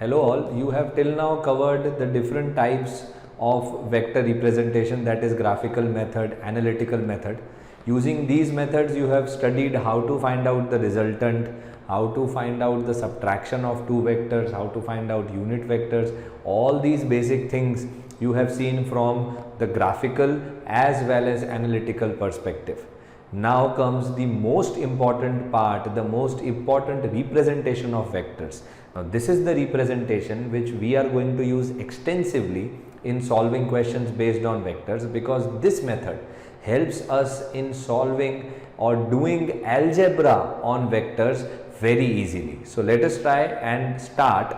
Hello all, you have till now covered the different types of vector representation, that is graphical method, analytical method. Using these methods you have studied how to find out the resultant, how to find out the subtraction of two vectors, how to find out unit vectors. All these basic things you have seen from the graphical as well as analytical perspective. Now comes the most important part, the most important representation of vectors. Now this is the representation which we are going to use extensively in solving questions based on vectors, because this method helps us in solving or doing algebra on vectors very easily. So let us try and start.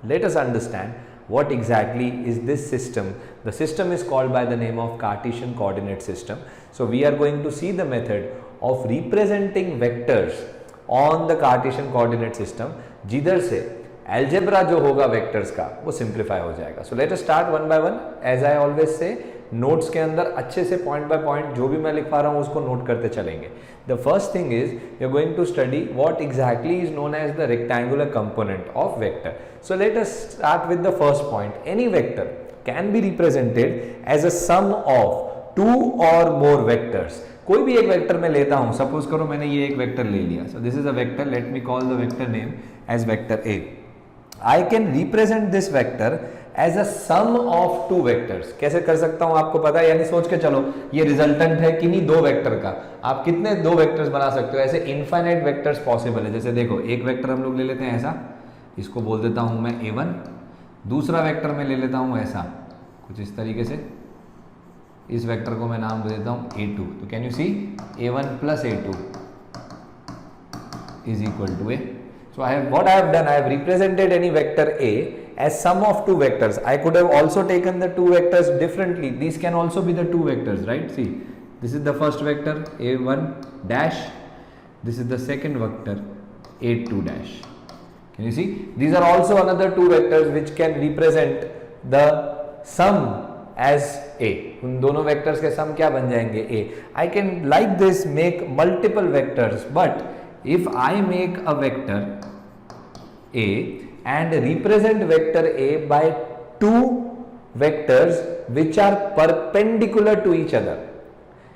Let us understand what exactly is this system. The system is called by the name of Cartesian coordinate system. So we are going to see the method of representing vectors on the Cartesian coordinate system, जिधर से algebra जो होगा vectors का वो simplify हो जाएगा. So let us start one by one. As I always say, notes के अंदर अच्छे से point by point जो भी मैं लिखवा रहा हूँ उसको note करते चलेंगे. The first thing is we are going to study what exactly is known as the rectangular component of vector. So let us start with the first point. Any vector can be represented as a sum of two or more vectors. कोई भी एक vector मैं लेता हूं, suppose करो मैंने ये एक वेक्टर ले लिया. So this is a vector, let me call the vector name as vector A. I can represent this vector as a sum of two vectors. कैसे कर सकता हूं आपको पता है, यानी सोच के चलो ये रिजल्टेंट है किन्हीं दो वेक्टर का. आप कितने दो वेक्टर्स बना सकते हो, ऐसे इनफाइनाइट वेक्टर्स पॉसिबल है. जैसे देखो एक वेक्टर हम लोग ले लेते हैं ऐसा, इसको बोल देता हूं मैं a1. दूसरा वेक्टर मैं ले लेता हूं ऐसा कुछ इस तरीके से, इस वेक्टर को मैं नाम दे देता हूं a2. तो can you see a1 plus a2 is equal to a. So what I have done, I have represented any vector a as sum of two vectors. I could have also taken the two vectors differently. These can also be the two vectors, right? See, this is the first vector a1 dash. This is the second vector a2 dash. Can you see? These are also another two vectors which can represent the sum as a. उन दोनों vectors के sum क्या बन जाएंगे a. I can like this make multiple vectors, but if I make a vector a and represent vector a by two vectors which are perpendicular to each other,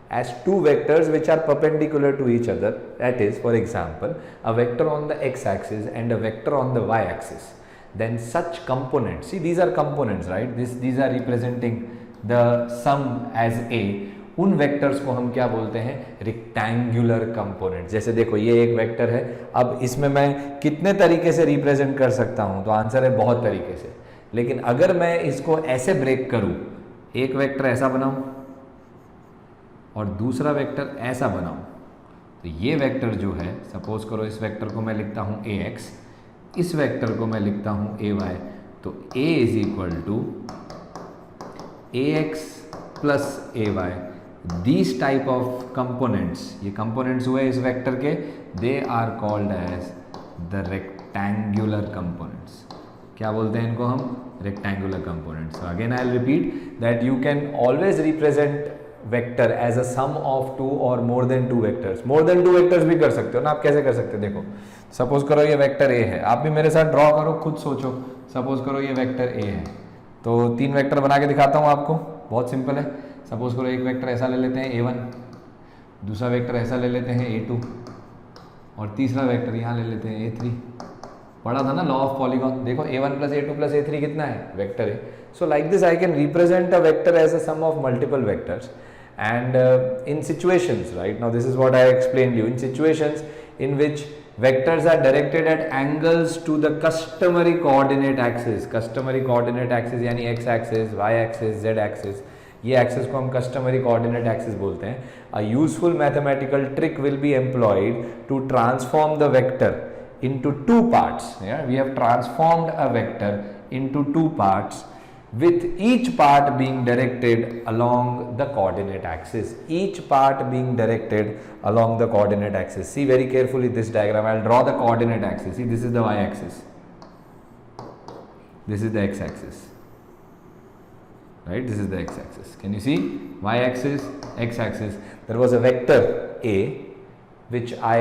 as two vectors which are perpendicular to each other, that is, for example, a vector on the x-axis and a vector on the y-axis, then such components, see these are components, right? These are representing the sum as a. उन vectors को हम क्या बोलते हैं, rectangular component. जैसे देखो ये एक वेक्टर है, अब इसमें मैं कितने तरीके से रिप्रेजेंट कर सकता हूं, तो आंसर है बहुत तरीके से. लेकिन अगर मैं इसको ऐसे ब्रेक करूं, एक वेक्टर ऐसा बनाऊं और दूसरा वेक्टर ऐसा बनाऊं, तो ये वेक्टर जो है, सपोज करो इस वेक्टर को मैं लिखता हूं ax, इस वेक्टर को मैं लिखता हूं ay, तो a is equal to ax plus ay. These type of components, ये components हुए इस वेक्टर के, they are called as the rectangular components. क्या बोलते हैं इनको हम, rectangular components. So again I'll repeat that you can always represent vector as a sum of two or more than two vectors. More than two vectors भी कर सकते हो ना. आप कैसे कर सकते हो, देखो सपोज करो ये वेक्टर a है, आप भी मेरे साथ ड्रॉ करो, खुद सोचो. सपोज करो ये वेक्टर a है, तो तीन वेक्टर बना के दिखाता हूँ आपको, बहुत सिंपल है. सपोज करो एक वेक्टर ऐसा ले लेते हैं a1, दूसरा वेक्टर ऐसा ले लेते हैं a2, और तीसरा वेक्टर यहाँ ले लेते हैं a3. पढ़ा था ना लॉ ऑफ पॉलीगॉन, देखो a1 plus a2 plus a3 कितना है, वेक्टर है. So like this I can represent a vector as a sum of multiple vectors. And in situations, right now this is what I explain you, in situations in which vectors are directed at angles to the customary coordinate axis. Customary coordinate axis यानी x axis, y axis, z axis. ये axis को हम customary coordinate axis बोलते हैं. A useful mathematical trick will be employed to transform the vector into two parts. We have transformed a vector into two parts with each part being directed along the coordinate axis. Each part being directed along the coordinate axis. See very carefully this diagram. I'll draw the coordinate axis. See, this is the y axis. This is the x axis. Right? This is the x axis. Can you see? Y axis, x axis. There was a vector a which I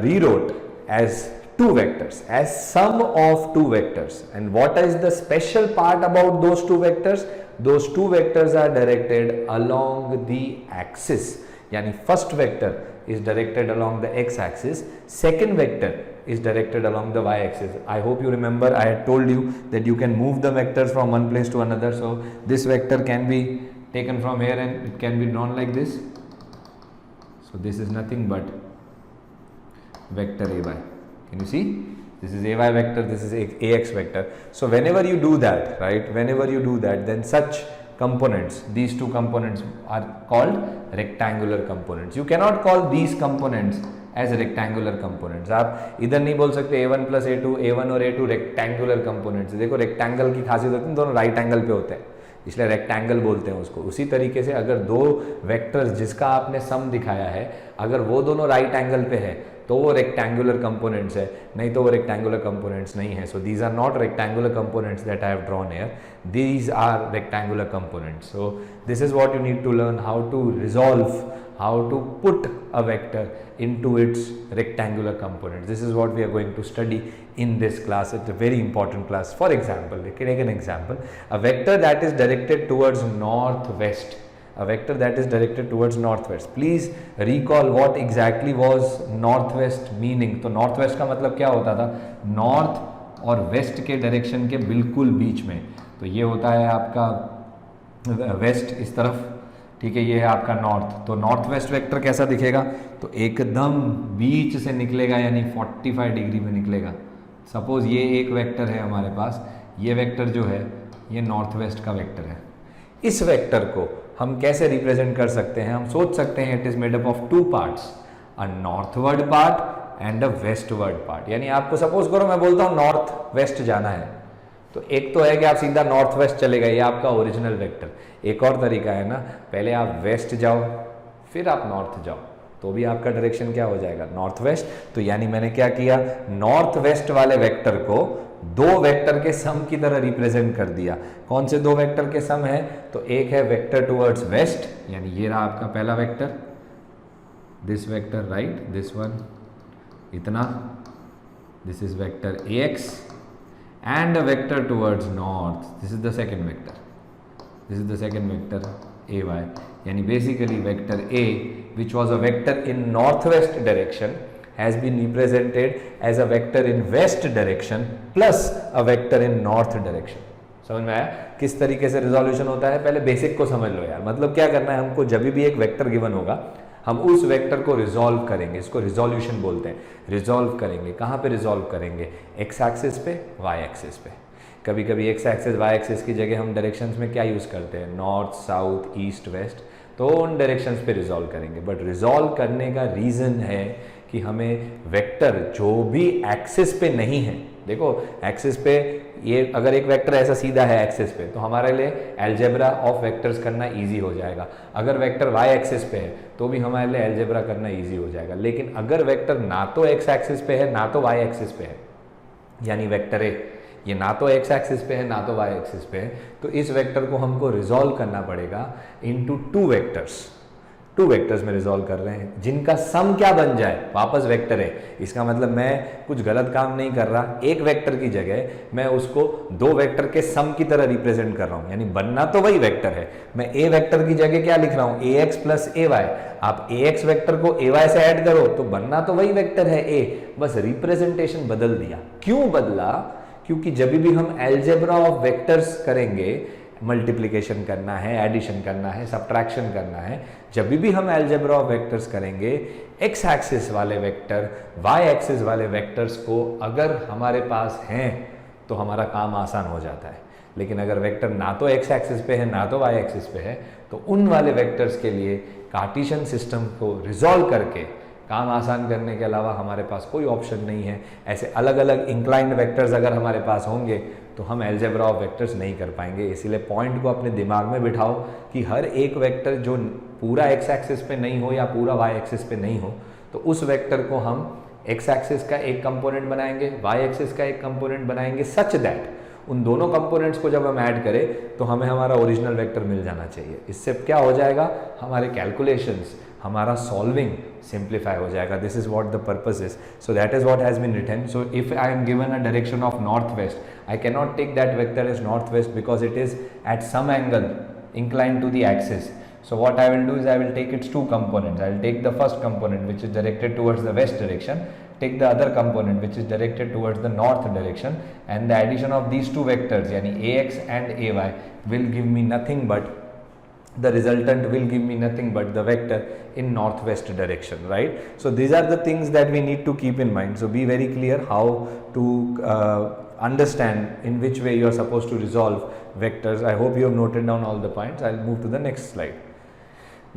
rewrote as two vectors, as sum of two vectors. And what is the special part about those two vectors? Those two vectors are directed along the axis. Yani first vector is directed along the x axis, second vector is directed along the y axis. I hope you remember I had told you that you can move the vectors from one place to another. So this vector can be taken from here and it can be drawn like this. So this is nothing but vector ay. Can you see? This is ay vector, this is ax vector. So whenever you do that, right, whenever you do that, then such components, these two components are called rectangular components. You cannot call these components as rectangular components. आप इधर नहीं बोल सकते a1 plus a2, a1 और a2 rectangular components. देखो rectangle की खासियत होती है दोनों right angle पे होते हैं, इसलिए रेक्टेंगल बोलते हैं उसको. उसी तरीके से अगर दो वेक्टर्स जिसका आपने सम दिखाया है, अगर वो दोनों राइट एंगल पे है तो वो रेक्टेंगुलर कंपोनेंट्स है, नहीं तो वो रेक्टेंगुलर कंपोनेंट्स नहीं है. So these are not rectangular components that I have drawn here, these are rectangular components. So this is what you need to learn, how to resolve, how to put a vector into its rectangular components. This is what we are going to study in this class. It's a very important class. For example, take an example, a vector that is directed towards northwest, a vector that is directed towards northwest. Please recall what exactly was northwest meaning. तो northwest का मतलब क्या होता था? north और west के direction के बिल्कुल बीच में. तो ये होता है आपका west इस तरफ, ठीक है, ये है आपका नॉर्थ. तो नॉर्थ वेस्ट वेक्टर कैसा दिखेगा? तो एकदम बीच से निकलेगा, यानी 45 डिग्री में निकलेगा. सपोज ये एक वेक्टर है हमारे पास, ये वेक्टर जो है ये नॉर्थ वेस्ट का वेक्टर है. इस वेक्टर को हम कैसे रिप्रेजेंट कर सकते हैं? हम सोच सकते हैं it is made up of two parts, a northward part and a westward part. यानी आपको सपोज करो मैं बोलता हूँ नॉर्थ वेस्ट जाना है, तो एक तो है कि आप सीधा नॉर्थ वेस्ट चले गए, ये आपका ओरिजिनल वेक्टर. एक और तरीका है ना, पहले आप वेस्ट जाओ फिर आप नॉर्थ जाओ, तो भी आपका डायरेक्शन क्या हो जाएगा? North west. तो यानी मैंने क्या किया, नॉर्थ वेस्ट वाले वेक्टर को दो वेक्टर के सम की तरह रिप्रेजेंट कर दिया. कौन से दो वेक्टर के सम है? तो एक है वेक्टर टुवर्ड्स वेस्ट, यानी ये रहा आपका पहला vector, this vector right, this one इतना, this is vector ax, and a vector towards north, this is the second vector, this is the second vector ay. Yani basically vector a, which was a vector in northwest direction, has been represented as a vector in west direction plus a vector in north direction. समझ में आया किस तरीके से resolution होता है? पहले basic को समझ लो यार. मतलब क्या करना है हमको, जब भी एक वेक्टर गिवन होगा हम उस वेक्टर को रिजॉल्व करेंगे, इसको रिजोल्यूशन बोलते हैं. रिजॉल्व करेंगे, कहाँ पे रिजॉल्व करेंगे? एक्स एक्सिस पे, वाई एक्सिस पे. कभी कभी एक्स एक्सिस वाई एक्सिस की जगह हम डायरेक्शंस में क्या यूज़ करते हैं? North, south, east, west. तो उन डायरेक्शंस पे रिजॉल्व करेंगे. बट रिजॉल्व करने का रीज़न है कि हमें वेक्टर जो भी एक्सिस पे नहीं है, देखो एक्सिस पे ये अगर एक वेक्टर ऐसा सीधा है एक्सिस पे, तो हमारे लिए अलजेब्रा ऑफ वेक्टर्स करना इजी हो जाएगा. अगर वेक्टर वाई एक्सिस पे है तो भी हमारे लिए अलजेब्रा करना इजी हो जाएगा. लेकिन अगर वेक्टर ना तो एक्स एक्सिस पे है ना तो वाई एक्सिस पे है, यानी वेक्टर ए ये ना तो एक्स एक्सिस पे है ना तो वाई एक्सिस पे है, तो इस वेक्टर को हमको रिजॉल्व करना पड़ेगा into two vectors. Two vectors में रिजॉल्व कर रहे हैं जिनका सम क्या बन जाए? वापस वेक्टर है. इसका मतलब मैं कुछ गलत काम नहीं कर रहा. एक वेक्टर की जगह मैं उसको दो वेक्टर के सम की तरह रिप्रेजेंट कर रहा हूं, यानी बनना तो वही वेक्टर है. मैं ए वेक्टर की जगह क्या लिख रहा हूं? ए एक्स प्लस ए वाई. आप ए एक्स वेक्टर को ए वाई से ऐड करो तो बनना तो वही वेक्टर है ए, बस रिप्रेजेंटेशन बदल दिया. क्यों बदला? क्योंकि जब भी हम अलजेब्रा ऑफ वेक्टर्स करेंगे, मल्टीप्लिकेशन करना है, एडिशन करना है, सब्ट्रैक्शन करना है, जब भी हम अलजेब्रा ऑफ वेक्टर्स करेंगे, एक्स एक्सिस वाले वेक्टर वाई एक्सिस वाले वेक्टर्स को अगर हमारे पास हैं तो हमारा काम आसान हो जाता है. लेकिन अगर वेक्टर ना तो एक्स एक्सिस पे है ना तो वाई एक्सिस पे है, तो उन वाले वेक्टर्स के लिए कार्टेशियन सिस्टम को रिजॉल्व करके काम आसान करने के अलावा हमारे पास कोई ऑप्शन नहीं है. ऐसे अलग अलग इंक्लाइंड वेक्टर्स अगर हमारे पास होंगे तो हम अलजेब्रा ऑफ वेक्टर्स नहीं कर पाएंगे. इसीलिए पॉइंट को अपने दिमाग में बिठाओ कि हर एक वेक्टर जो पूरा एक्स एक्सिस पे नहीं हो या पूरा वाई एक्सिस पे नहीं हो, तो उस वेक्टर को हम एक्स एक्सिस का एक कंपोनेंट बनाएंगे, वाई एक्सिस का एक कंपोनेंट बनाएंगे, सच दैट उन दोनों कंपोनेंट्स को जब हम ऐड करें तो हमें हमारा ओरिजिनल वेक्टर मिल जाना चाहिए. इससे क्या हो जाएगा? हमारे कैलकुलेशंस, हमारा सॉल्विंग सिंप्लीफाई हो जाएगा. This is what the purpose is. So that is what has been written. So if I am given a direction of north west, I can not take that vector is north west because it is at some angle inclined to the axis. So what I will do is I will take its two components. I will take the first component which is directed towards the west direction, take the other component which is directed towards the north direction, and the addition of these two vectors yani ax and ay will give me nothing but the resultant will give me nothing but the vector in northwest direction, right? So these are the things that we need to keep in mind. So be very clear how to understand in which way you are supposed to resolve vectors. I hope you have noted down all the points. I'll move to the next slide.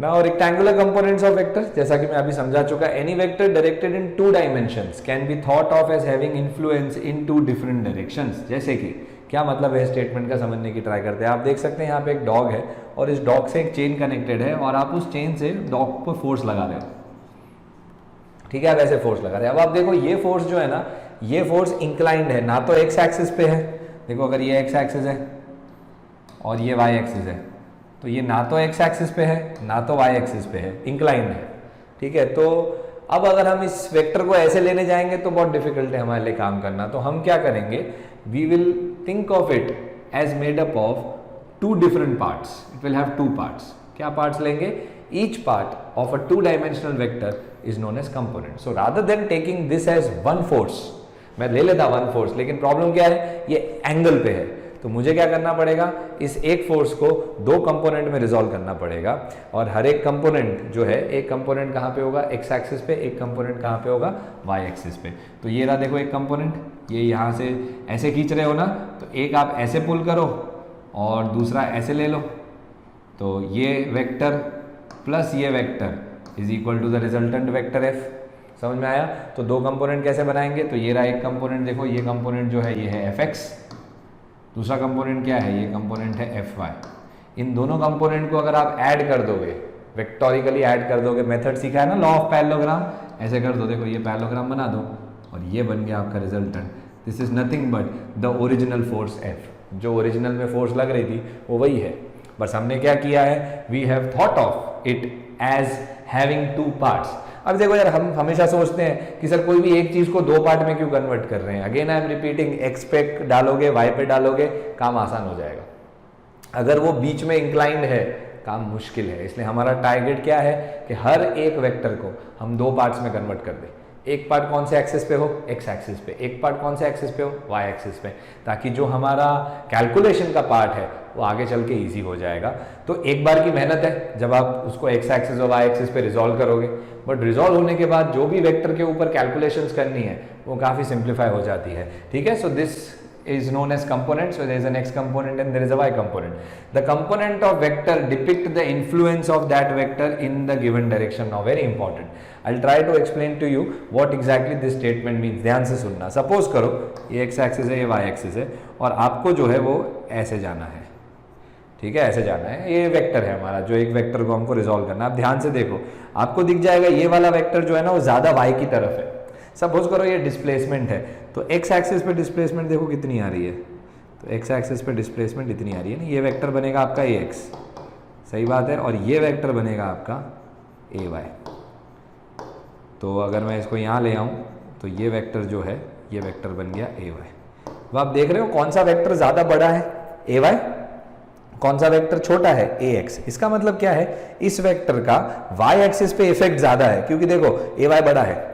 Now rectangular components of vectors, जैसा कि मैं अभी समझा चुका, any vector directed in two dimensions can be thought of as having influence in two different directions. जैसे कि क्या मतलब है स्टेटमेंट का समझने की ट्राई करते हैं. आप देख सकते हैं यहाँ पे एक डॉग है और इस डॉग से एक चेन कनेक्टेड है और आप उस चेन से डॉग पर फोर्स लगा रहे हो. ठीक है, आप ऐसे फोर्स लगा रहे हैं. अब आप देखो ये फोर्स जो है ना, ये फोर्स इंक्लाइंड है, ना तो एक्स एक्सिस पे है. देखो अगर ये एक्स एक्सिस है और ये वाई एक्सिस है, तो ये ना तो एक्स एक्सिस पे है ना तो वाई एक्सिस पे है, इंक्लाइंड है. ठीक है, तो अब अगर हम इस वेक्टर को ऐसे लेने जाएंगे तो बहुत डिफिकल्ट है हमारे लिए काम करना. तो हम क्या करेंगे, we will think of it as made up of two different parts. It will have two parts. क्या पार्ट्स लेंगे? Each part of a two dimensional vector is known as component. So rather than taking this as one force, मैं ले लेता one force, लेकिन problem क्या है, ये angle पे है. तो मुझे क्या करना पड़ेगा, इस एक फोर्स को दो कंपोनेंट में रिजॉल्व करना पड़ेगा. और हर एक कंपोनेंट जो है, एक कंपोनेंट कहाँ पे होगा, एक्स एक्सिस पे, एक कंपोनेंट कहाँ पे होगा, वाई एक्सिस पे. तो ये रहा देखो एक कंपोनेंट, ये यहाँ से ऐसे खींच रहे हो ना, तो एक आप ऐसे पुल करो और दूसरा ऐसे ले लो. तो ये वेक्टर प्लस ये vector is equal to the resultant vector F. समझ में आया? तो दो कंपोनेंट कैसे बनाएंगे, तो ये रहा एक कंपोनेंट, देखो ये कंपोनेंट जो है ये है एफ एक्स, दूसरा कंपोनेंट क्या है, ये कंपोनेंट है एफ वाई. इन दोनों कंपोनेंट को अगर आप ऐड कर दोगे, वेक्टोरिकली ऐड कर दोगे, मेथड सीखा है ना लॉ ऑफ पैरेललोग्राम, ऐसे कर दो. देखो ये पैरेललोग्राम बना दो और ये बन गया आपका resultant. This is nothing but the original force F. जो ओरिजिनल में फोर्स लग रही थी वो वही है, बस हमने क्या किया है, we have thought of it as having two parts. अब देखो यार, हम हमेशा सोचते हैं कि सर कोई भी एक चीज को दो पार्ट में क्यों कन्वर्ट कर रहे हैं. Again I am repeating, x पे डालोगे, वाई पे डालोगे, काम आसान हो जाएगा. अगर वो बीच में इंक्लाइंड है, काम मुश्किल है. इसलिए हमारा टारगेट क्या है कि हर एक वेक्टर को हम दो पार्ट्स में कन्वर्ट कर दें. एक पार्ट कौन से एक्सिस पे हो, एक्स एक्सिस पे, एक पार्ट कौन से एक्सिस पे हो, वाई एक्सिस पे, ताकि जो हमारा कैलकुलेशन का पार्ट है वो आगे चल के ईजी हो जाएगा. तो एक बार की मेहनत है जब आप उसको एक्स एक्सिस और वाई एक्सिस पे रिजॉल्व करोगे, बट रिजॉल्व होने के बाद जो भी वेक्टर के ऊपर कैलकुलेशंस करनी है वो काफ़ी सिंप्लीफाई हो जाती है. ठीक है, so this is known as component. So there is an x component and there is a y component. The component of vector depict the influence of that vector in the given direction. Now very important, I'll try to explain to you what exactly this statement means. ध्यान से सुनना. Suppose करो ये x axis है, ये y axis है और आपको जो है वो ऐसे जाना है. ठीक है, ऐसे जाना है. ये वेक्टर है हमारा, जो एक वेक्टर को हमको रिजॉल्व करना है. आप ध्यान से देखो, आपको दिख जाएगा ये वाला वेक्टर जो है ना वो ज्यादा y की तरफ है. सपोज करो ये डिस्प्लेसमेंट है, तो x एक्सिस पे डिस्प्लेसमेंट देखो कितनी आ रही है. तो x एक्सिस पे डिस्प्लेसमेंट इतनी आ रही है ना, ये वेक्टर बनेगा आपका ax, सही बात है, और ये वेक्टर बनेगा आपका ay. तो अगर मैं इसको यहाँ ले आऊँ तो ये वेक्टर जो है ये वेक्टर बन गया ay. अब आप देख रहे हो कौन सा वेक्टर ज़्यादा बड़ा है, ay, कौन सा वेक्टर छोटा है, ax. इसका मतलब क्या है, इस वेक्टर का y एक्सिस पे इफेक्ट ज़्यादा है, क्योंकि देखो ay बड़ा है,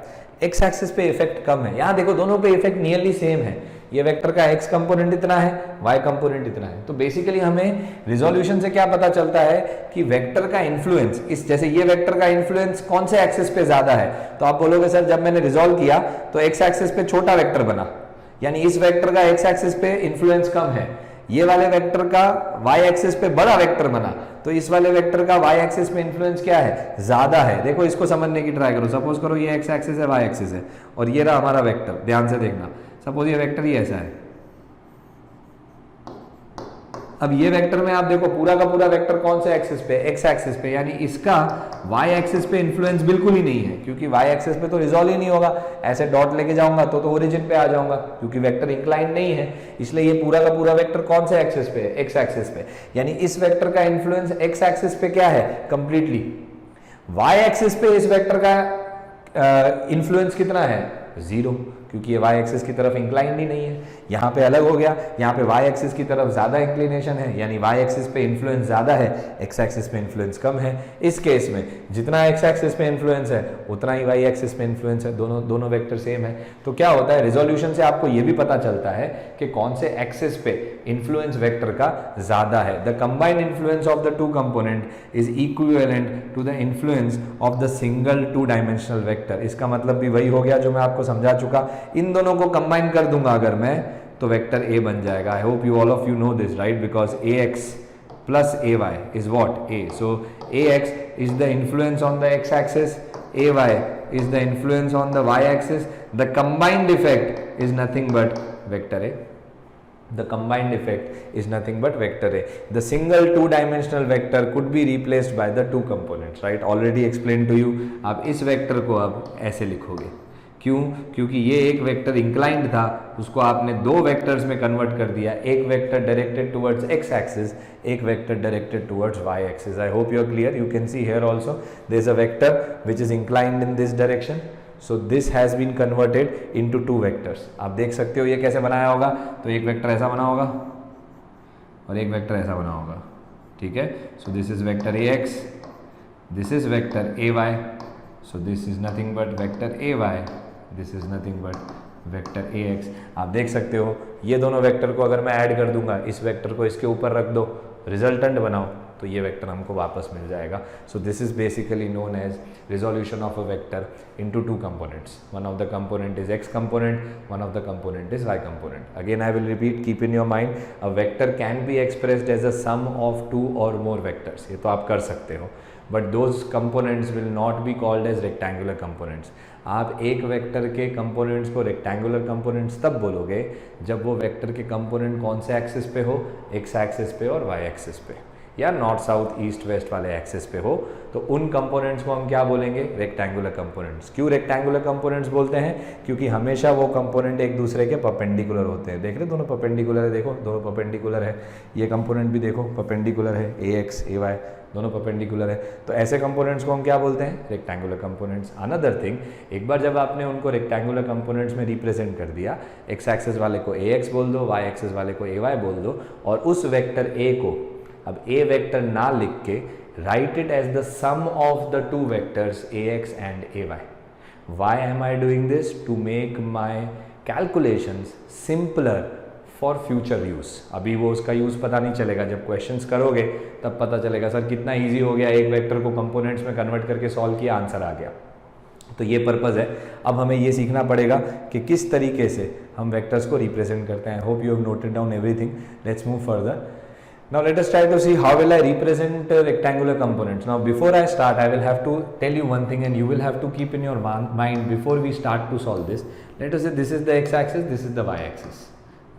x एक्सिस पे इफेक्ट कम है. यहाँ देखो दोनों पे इफेक्ट नियरली सेम है. ये वेक्टर का x कंपोनेंट इतना है, y कंपोनेंट इतना है. तो बेसिकली हमें रिजोल्यूशन से क्या पता चलता है कि वेक्टर का इन्फ्लुएंस, इस जैसे ये वेक्टर का इन्फ्लुएंस कौन से एक्सिस पे ज्यादा है. तो आप बोलोगे सर जब मैंने रिजोल्व किया तो x एक्सिस पे छोटा वेक्टर बना, यानी इस वेक्टर का x एक्सिस पे इन्फ्लुएंस कम है. ये वाले वेक्टर का y एक्सिस पे बड़ा वेक्टर बना, तो इस वाले वेक्टर का y एक्सिस पे इन्फ्लुएंस क्या है, ज्यादा है. देखो इसको समझने की ट्राई करो. सपोज करो ये x एक्सिस है, y एक्सिस है और ये रहा हमारा वेक्टर. ध्यान से देखना, सपोज ये वेक्टर ही ऐसा है. अब ये वेक्टर में आप देखो पूरा का पूरा वेक्टर कौन से एक्सिस पे, x एक्सिस पे, यानी इसका y एक्सिस पे इन्फ्लुएंस बिल्कुल ही नहीं है, क्योंकि y एक्सिस पे तो रिजॉल्व ही नहीं होगा. ऐसे डॉट लेके जाऊंगा तो ओरिजिन पे आ जाऊंगा, क्योंकि वेक्टर इंक्लाइन नहीं है. इसलिए ये पूरा का पूरा वेक्टर कौन से एक्सिस पे, x एक्सिस पे, यानी इस वेक्टर का इन्फ्लुएंस x एक्सिस पे क्या है, कंप्लीटली. वाई एक्सिस पे इस वेक्टर का इन्फ्लुएंस कितना है? 0, क्योंकि ये वाई एक्सिस की तरफ इंक्लाइंड ही नहीं है। यहाँ पे अलग हो गया, यहाँ पे वाई एक्सिस की तरफ ज़्यादा इंक्लिनेशन है, यानी वाई एक्सिस पे इन्फ्लुएंस ज़्यादा है, एक्स एक्सिस पे इन्फ्लुएंस कम है। इस केस में जितना एक्स एक्सिस पे इन्फ्लुएंस है उतना ही वाई एक्सिस पे इन्फ्लुएंस है, दोनों वेक्टर सेम है। तो क्या होता है, रिजोल्यूशन से आपको ये भी पता चलता है कि कौन से एक्सिस पे इन्फ्लुएंस वेक्टर का ज़्यादा है। The combined influence of the two component is equivalent to the influence of the single two dimensional vector. इसका मतलब भी वही हो गया जो मैं आपको समझा चुका। इन दोनों को कंबाइन कर दूंगा अगर मैं, तो वेक्टर ए बन जाएगा। I hope you all of you know this, right? Because A x plus A y is what? A. So A x is the influence on the x axis, A y is the influence on the y-axis. The combined effect is nothing but vector A. The combined effect is nothing but vector A. The single two-dimensional vector could be replaced by the two components, right? Already explained to you. आप इस vector को अब ऐसे लिखोगे, क्यों? क्योंकि ये एक वेक्टर इंक्लाइंड था, उसको आपने दो वेक्टर्स में कन्वर्ट कर दिया, एक vector directed towards X axis, एक vector directed towards Y axis. I hope you are clear. You can see here also there is a vector which is inclined in this direction, so this has been converted into two vectors. आप देख सकते हो ये कैसे बनाया होगा. तो एक वेक्टर ऐसा बना होगा और एक वेक्टर ऐसा बना होगा, ठीक है. So this is vector A x, this is vector A y, so this is nothing but vector A y, this is nothing but vector A x. आप देख सकते हो ये दोनों वेक्टर को अगर मैं ऐड कर दूंगा, इस वेक्टर को इसके ऊपर रख दो, रिजल्टेंट बनाओ, तो ये वेक्टर हमको वापस मिल जाएगा. So this is basically known as resolution of a vector into two components. One of the component is x component, one of the component is y component. Again I will repeat, keep in your mind, a vector can be expressed as a sum of two और more vectors. ये तो आप कर सकते हो, but those components will not be called as rectangular components. आप एक vector के कंपोनेंट्स को रेक्टेंगुलर कंपोनेंट्स तब बोलोगे जब वो वेक्टर के कंपोनेंट कौन से एक्सिस पे हो, एक्स एक्सिस पे और वाई एक्सिस पे, या नॉर्थ साउथ ईस्ट वेस्ट वाले एक्सिस पे हो. तो उन कंपोनेंट्स को हम क्या बोलेंगे? Rectangular components. क्यों रेक्टेंगुलर कंपोनेंट्स बोलते हैं? क्योंकि हमेशा वो कंपोनेंट एक दूसरे के परपेंडिकुलर होते हैं. देख रहे दोनों परपेंडिकुलर है, देखो दोनों परपेंडिकुलर है. ये कंपोनेंट भी देखो परपेंडिकुलर है, ए एक्स ए वाई दोनों परपेंडिकुलर है. तो ऐसे कंपोनेंट्स को हम क्या बोलते हैं? Rectangular components. अनदर थिंग, एक बार जब आपने उनको रेक्टेंगुलर कंपोनेंट्स में रिप्रेजेंट कर दिया, एक्स एक्सिस वाले को ए एक्स बोल दो, वाई एक्सिस वाले को ए वाई बोल दो, और उस वेक्टर ए को अब ए वेक्टर ना लिख के write it as the sum of the two vectors A x and A y. Why am I doing this? To make my calculations simpler for future use. अभी वो उसका यूज़ पता नहीं चलेगा, जब क्वेश्चंस करोगे तब पता चलेगा सर कितना इजी हो गया, एक वेक्टर को कंपोनेंट्स में कन्वर्ट करके सॉल्व किया, आंसर आ गया. तो ये पर्पज़ है. अब हमें ये सीखना पड़ेगा कि किस तरीके से हम वेक्टर्स को रिप्रेजेंट करते हैं. Hope you have noted down everything. Let's move further. Now let us try to see how will I represent rectangular components. Now before I start, I will have to tell you one thing, and you will have to keep in your mind before we start to solve this. Let us say this is the x-axis, this is the y-axis,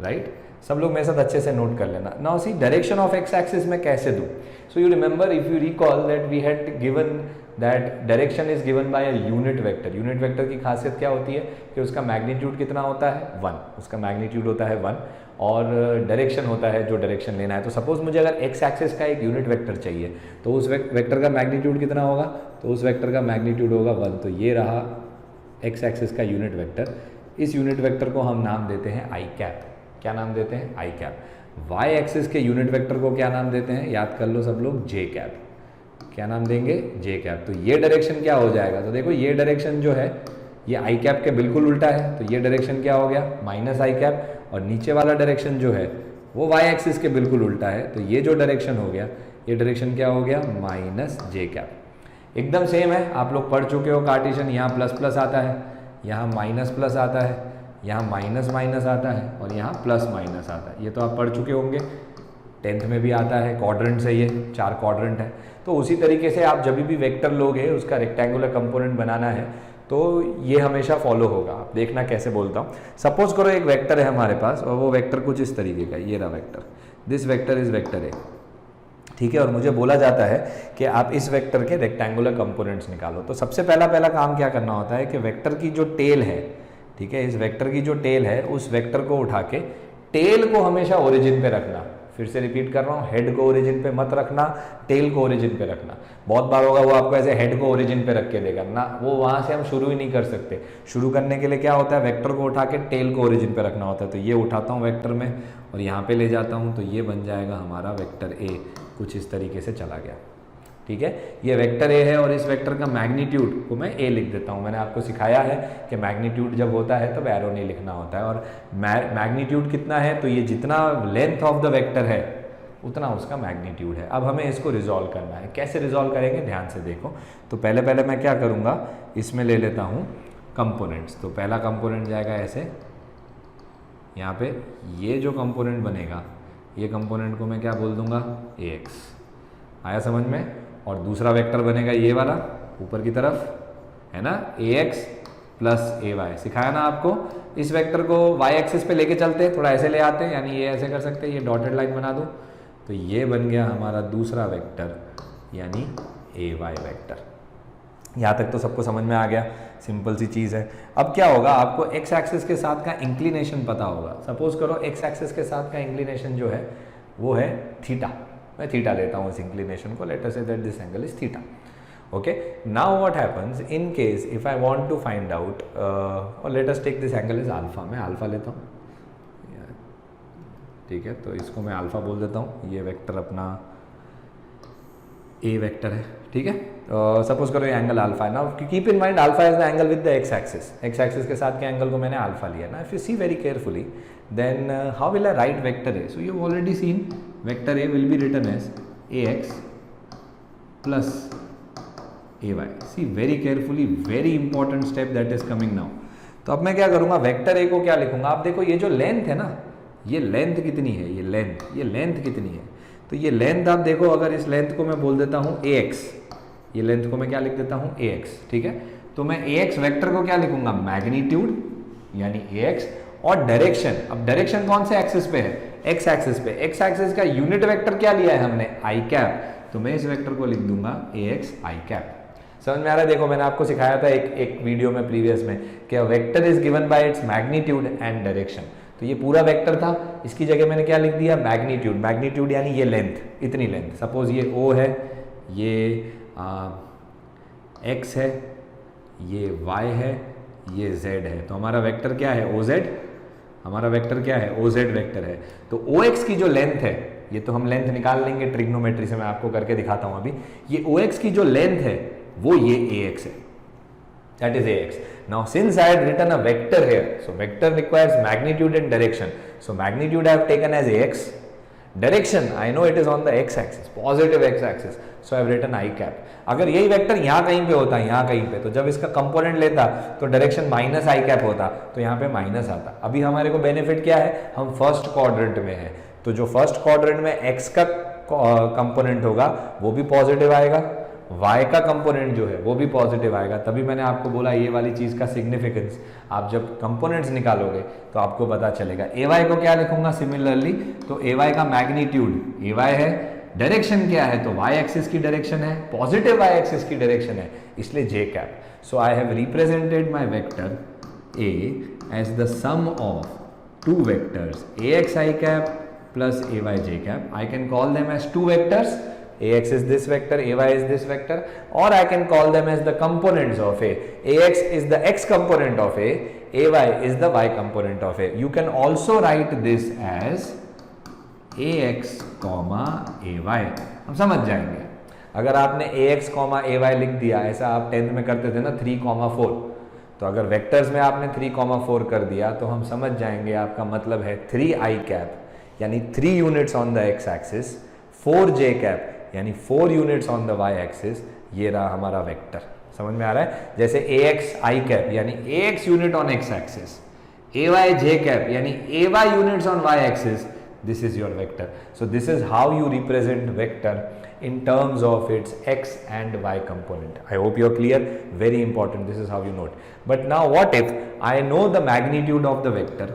right? सब लोग मेरे साथ अच्छे से note कर लेना. Now see direction of x-axis मैं कैसे दूँ? So you remember, if you recall that we had given that direction is given by a unit vector. Unit vector की खासियत क्या होती है कि उसका मैग्नीट्यूड कितना होता है? 1. उसका मैग्नीट्यूड होता है 1 और डायरेक्शन होता है जो डायरेक्शन लेना है. तो सपोज मुझे अगर एक्स एक्सिस का एक यूनिट वेक्टर चाहिए, तो उस वेक्टर का मैग्नीट्यूड कितना होगा? तो उस वेक्टर का मैग्नीट्यूड होगा 1. तो ये रहा एक्स एक्सिस का यूनिट वेक्टर. इस यूनिट वेक्टर को हम नाम देते हैं आई कैप. क्या नाम देते हैं? आई कैप. वाई एक्सिस के यूनिट वेक्टर को क्या नाम देते हैं? याद कर लो सब लोग, जे कैप. क्या नाम देंगे? जे कैप. तो ये डायरेक्शन क्या हो जाएगा? तो देखो ये डायरेक्शन जो है ये आई कैप के बिल्कुल उल्टा है. तो ये डायरेक्शन क्या हो गया? माइनस आई कैप. और नीचे वाला डायरेक्शन जो है वो वाई एक्सिस के बिल्कुल उल्टा है. तो ये जो डायरेक्शन हो गया, ये डायरेक्शन क्या हो गया? माइनस जे कैप. एकदम सेम है, आप लोग पढ़ चुके हो कार्टेशियन. यहाँ प्लस प्लस आता है, यहाँ माइनस प्लस आता है, यहाँ माइनस माइनस आता है और यहाँ प्लस माइनस आता है. ये तो आप पढ़ चुके होंगे, 10th में भी आता है. क्वाड्रेंट से ये 4 क्वाड्रेंट है. तो उसी तरीके से आप जब भी वेक्टर लोगे उसका रेक्टेंगुलर कंपोनेंट बनाना है तो ये हमेशा फॉलो होगा. आप देखना कैसे बोलता हूँ. सपोज करो एक वेक्टर है हमारे पास और वो वेक्टर कुछ इस तरीके का, ये रहा vector. This vector is vector ए, ठीक है. और मुझे बोला जाता है कि आप इस वेक्टर के रेक्टेंगुलर कंपोनेंट्स निकालो. तो सबसे पहला काम क्या करना होता है कि वेक्टर की जो टेल है, ठीक है, इस वेक्टर की जो टेल है उस वेक्टर को उठा के टेल को हमेशा ओरिजिन पे रखना. फिर से रिपीट कर रहा हूँ, हेड को ओरिजिन पे मत रखना, टेल को ओरिजिन पे रखना। बहुत बार होगा वो आपको ऐसे हेड को ओरिजिन पे रख के देगा ना, वो वहाँ से हम शुरू ही नहीं कर सकते। शुरू करने के लिए क्या होता है, वेक्टर को उठा के टेल को ओरिजिन पे रखना होता है। तो ये उठाता हूँ वेक्टर में और यहाँ पे ले जाता हूँ, तो ये बन जाएगा हमारा वेक्टर ए, कुछ इस तरीके से चला गया। ठीक है, ये वेक्टर ए है और इस वेक्टर का मैग्नीट्यूड को मैं ए लिख देता हूँ। मैंने आपको सिखाया है कि मैग्नीट्यूड जब होता है तब एरो नहीं लिखना होता है, और मैग्नीट्यूड कितना है, तो ये जितना लेंथ ऑफ द वेक्टर है उतना उसका मैग्नीट्यूड है। अब हमें इसको रिजॉल्व करना है। कैसे रिजॉल्व करेंगे, ध्यान से देखो। तो पहले मैं क्या करूँगा, इसमें ले लेता हूँ कंपोनेंट्स। तो पहला कंपोनेंट जाएगा ऐसे, यहाँ पे ये जो कंपोनेंट बनेगा, ये कंपोनेंट को मैं क्या बोल दूंगा, ax। आया समझ में? और दूसरा वेक्टर बनेगा ये वाला ऊपर की तरफ, है ना, ax प्लस ay। सिखाया ना आपको। इस वेक्टर को y एक्सिस पे लेके चलते हैं, थोड़ा ऐसे ले आते हैं, यानी ये ऐसे कर सकते हैं, ये डॉटेड लाइन बना दो, तो ये बन गया हमारा दूसरा वेक्टर, यानी ay वेक्टर। यहाँ तक तो सबको समझ में आ गया, सिंपल सी चीज़ है। अब क्या होगा, आपको x एक्सिस के साथ का इंक्लिनेशन पता होगा। सपोज करो x एक्सिस के साथ का इंक्लिनेशन जो है वो है थीटा। मैं थीटा लेता हूँ इस इंक्लिनेशन को, let us say that this angle is theta. Okay, now what happens in case if I want to find out, और let us take this angle is alpha. मैं अल्फा लेता हूँ, ठीक है, तो इसको मैं अल्फा बोल देता हूँ। ये वेक्टर अपना ए वेक्टर है, ठीक है। सपोज करो ये एंगल अल्फा है। Now keep in mind alpha is the angle with the x axis. X axis के साथ के एंगल को मैंने अल्फा लिया ना। If you see very carefully then how will I write vector A. So you already seen vector A will be written as A x plus A y. See very carefully, very important step that is coming now. तो अब मैं क्या करूँगा, vector A को क्या लिखूंगा, आप देखो ये जो लेंथ है ना, ये लेंथ कितनी है, ये लेंथ कितनी है। तो ये लेंथ आप देखो, अगर इस लेंथ को मैं बोल देता हूँ ax, ये लेंथ को मैं क्या लिख देता हूँ ax, ठीक है। तो मैं ax वेक्टर को क्या लिखूंगा, मैग्नीट्यूड यानी ax, और डायरेक्शन। अब डायरेक्शन कौन से एक्सिस पे है, x एक्सिस पे। x एक्सिस का यूनिट वेक्टर क्या लिया है हमने, i कैप। तो मैं इस वेक्टर को लिख दूंगा ax i कैप। समझ में आ रहा है? देखो मैंने आपको सिखाया था एक वीडियो में प्रीवियस में कि vector is given by its magnitude and direction. तो ये पूरा वेक्टर था, इसकी जगह मैंने क्या लिख दिया, मैग्नीट्यूड। मैग्नीट्यूड यानी ये लेंथ, इतनी लेंथ। सपोज ये O है, ये X है, ये Y है, ये Z है। तो हमारा वेक्टर क्या है, OZ। हमारा वेक्टर क्या है, OZ वेक्टर है। तो OX की जो लेंथ है, ये तो हम लेंथ निकाल लेंगे ट्रिग्नोमेट्री से, मैं आपको करके दिखाता हूं अभी। ये OX की जो लेंथ है वो ये AX है, that is AX. Now since I had written a vector here, so vector requires magnitude and direction. So magnitude I have taken as AX. Direction I know it is on the X axis, positive X axis. So I have written I cap. अगर यही vector यहाँ कहीं पे होता, यहाँ कहीं पे, तो जब इसका कंपोनेंट लेता तो डायरेक्शन माइनस आई कैप होता, तो यहाँ पे माइनस आता। अभी हमारे को बेनिफिट क्या है, हम फर्स्ट क्वाड्रेंट में है, तो जो फर्स्ट क्वाड्रेंट में एक्स का कंपोनेंट होगा वो भी पॉजिटिव आएगा, y का कंपोनेंट जो है वो भी पॉजिटिव आएगा। तभी मैंने आपको बोला ये वाली चीज़ का सिग्निफिकेंस, आप जब कंपोनेंट्स निकालोगे तो आपको पता चलेगा। ay को क्या लिखूंगा सिमिलरली, तो ay का मैग्नीट्यूड ay है, डायरेक्शन क्या है, तो y एक्सिस की डायरेक्शन है, पॉजिटिव y एक्सिस की डायरेक्शन है, इसलिए j cap. So I have represented my vector a as the sum of two vectors ax i cap plus ay j cap. I can call them as two vectors, ax is this vector, ay is this vector, or I can call them as the components of a. ax is the x component of a, ay is the y component of a. You can also write this as ax ay। हम समझ जाएंगे। अगर आपने ax ay लिख दिया, ऐसा आप 10th में करते थे ना 3,4, तो अगर वेक्टर्स में आपने 3,4 कर दिया तो हम समझ जाएंगे आपका मतलब है 3i कैप यानी 3 units on the x axis, 4j cap यानी 4 units on the y axis. ये रहा हमारा वेक्टर। समझ में आ रहा है? जैसे ax i कैप यानी ax unit on x axis, ay j cap यानी ay units on y axis, this is your vector. So this is how you represent vector in terms of its x and y component. I hope you are clear. Very important. This is how you note. But now what if I know the magnitude of the vector,